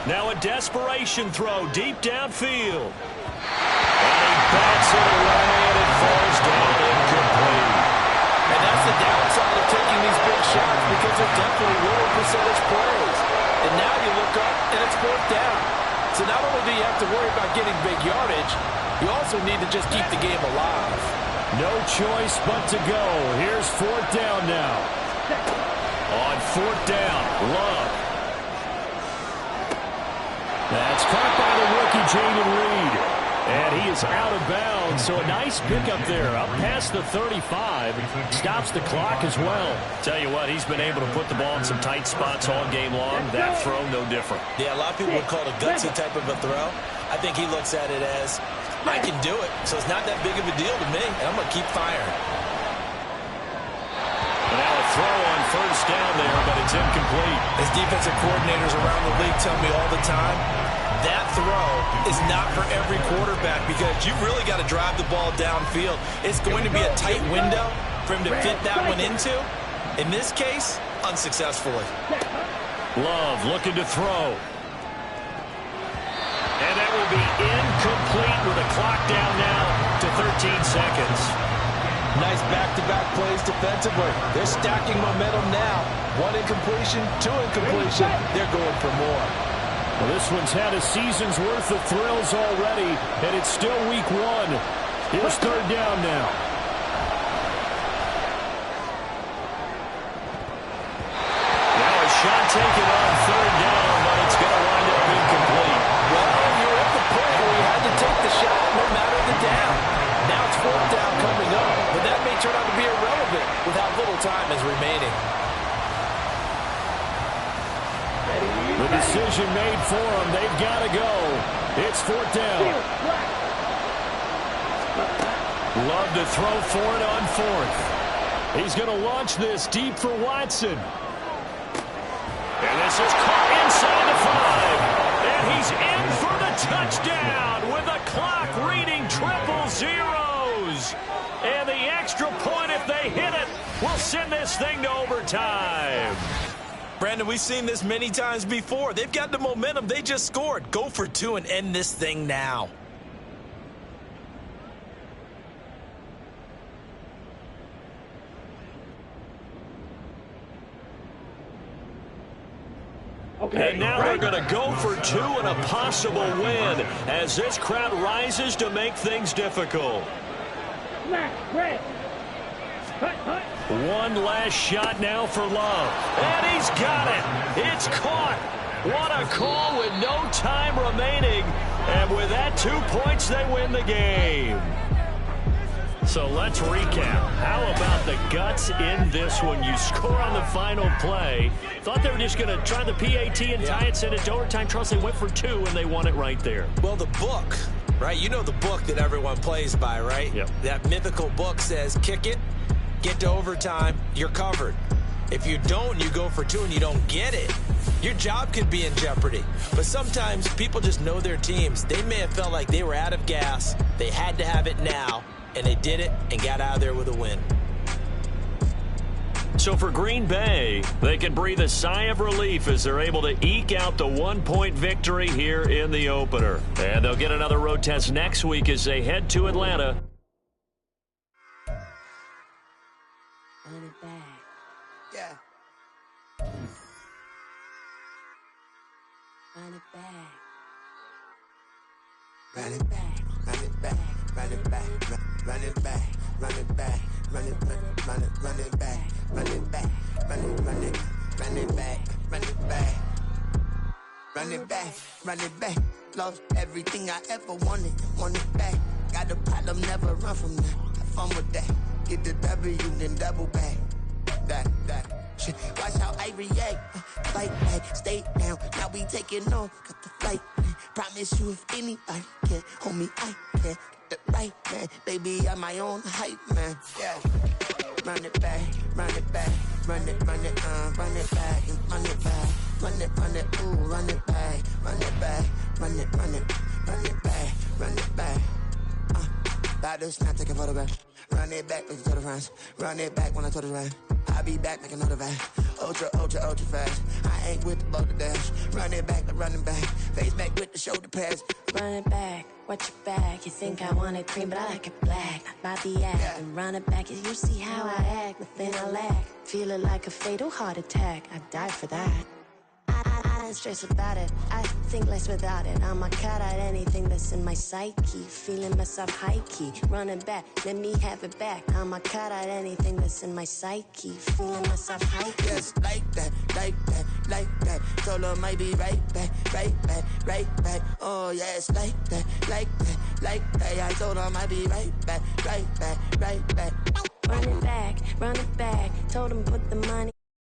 Now a desperation throw deep downfield. And he bats it away, and it falls down incomplete. And that's the downside of taking these big shots, because they're definitely low percentage plays. And now you look up, and it's fourth down. So not only do you have to worry about getting big yardage, you also need to just keep the game alive. No choice but to go. Here's fourth down now. On fourth down, Love. That's caught by the rookie, Jaden Reed. And he is out of bounds, so a nice pickup there. Up past the 35. Stops the clock as well. Tell you what, he's been able to put the ball in some tight spots all game long. That throw, no different. Yeah, a lot of people would call it a gutsy type of a throw. I think he looks at it as, I can do it, so it's not that big of a deal to me, and I'm going to keep firing. And now a throw on first down there, but it's incomplete. As defensive coordinators around the league tell me all the time, that throw is not for every quarterback, because you really got to drive the ball downfield. It's going to be a tight window for him to fit that one into. In this case, unsuccessfully. Love looking to throw. And that will be incomplete with a clock down now to 13 seconds. Nice back-to-back plays defensively. They're stacking momentum now. One incompletion, two incompletion. They're going for more. Well, this one's had a season's worth of thrills already, and it's still week one. Here's third down now. Now a shot taken on third down, but it's going to wind up incomplete. Well, you're at the point where you had to take the shot no matter the down. Now it's fourth down coming up, but that may turn out to be irrelevant. with how little time is remaining. The decision made for them. They've got to go. It's 4th down. Love to throw for it on 4th. He's going to launch this deep for Watson. And this is caught inside the 5. And he's in for the touchdown with the clock reading triple zeros. And the extra point, if they hit it, will send this thing to overtime. Brandon, we've seen this many times before. They've got the momentum. They just scored. Go for 2 and end this thing now. And now they're going to go for 2 and a possible win as this crowd rises to make things difficult. One last shot now for Love. And he's got it. It's caught. What a call with no time remaining. And with that 2 points, they win the game. So let's recap. How about the guts in this one? You score on the final play. Thought they were just going to try the PAT and tie it, send it to overtime. Trust they went for 2, and they won it right there. Well, the book, right? You know the book that everyone plays by, right? Yep. That mythical book says, kick it, get to overtime, you're covered. If you don't, you go for 2 and you don't get it, your job could be in jeopardy. But sometimes people just know their teams. They may have felt like they were out of gas. They had to have it now, and they did it and got out of there with a win. So for Green Bay, they can breathe a sigh of relief as they're able to eke out the 1-point victory here in the opener. And they'll get another road test next week as they head to Atlanta. Run it back. Yeah. Run it back. Run it back. Run it back. Run it back. Run it back. Run it back. Run it back. Run it back. Run it back. Run it back. Run it back. Run it back. Run it back. Lost everything I ever wanted. Want it back. Got a problem, never run from that. Have fun with that. Get the W, then double back. That. Shit. Watch how I react. Fight back, stay down. Now we taking off. Got the flight. Promise you if anybody can hold me, I can. Get the right man. Baby, I'm my own hype man. Yeah. Run it back, run it back. Run it, run it back, run it back. Run it, ooh, run it back. Run it back, run it back, run it back. About to snap, take a photograph. Run it back, listen to the friends. Run it back when I told it right. I'll be back, make another back. Ultra fast. I ain't with the boulder dash. Run it back, running back. Face back with the shoulder pads. Run it back, watch your back. You think I want it cream, but I like it black. About the act, and run it back. You see how I act, nothing I lack. Feel it like a fatal heart attack. I'd die for that. I don't stress about it. I think less without it. I'ma cut out anything that's in my psyche. Feeling myself high-key. Running back, let me have it back. I'ma cut out anything that's in my psyche. Feeling myself high-key. Yes, like that. Told her might be right back. Oh, yes, like that. I told her might be right back. Run it back. Told him put the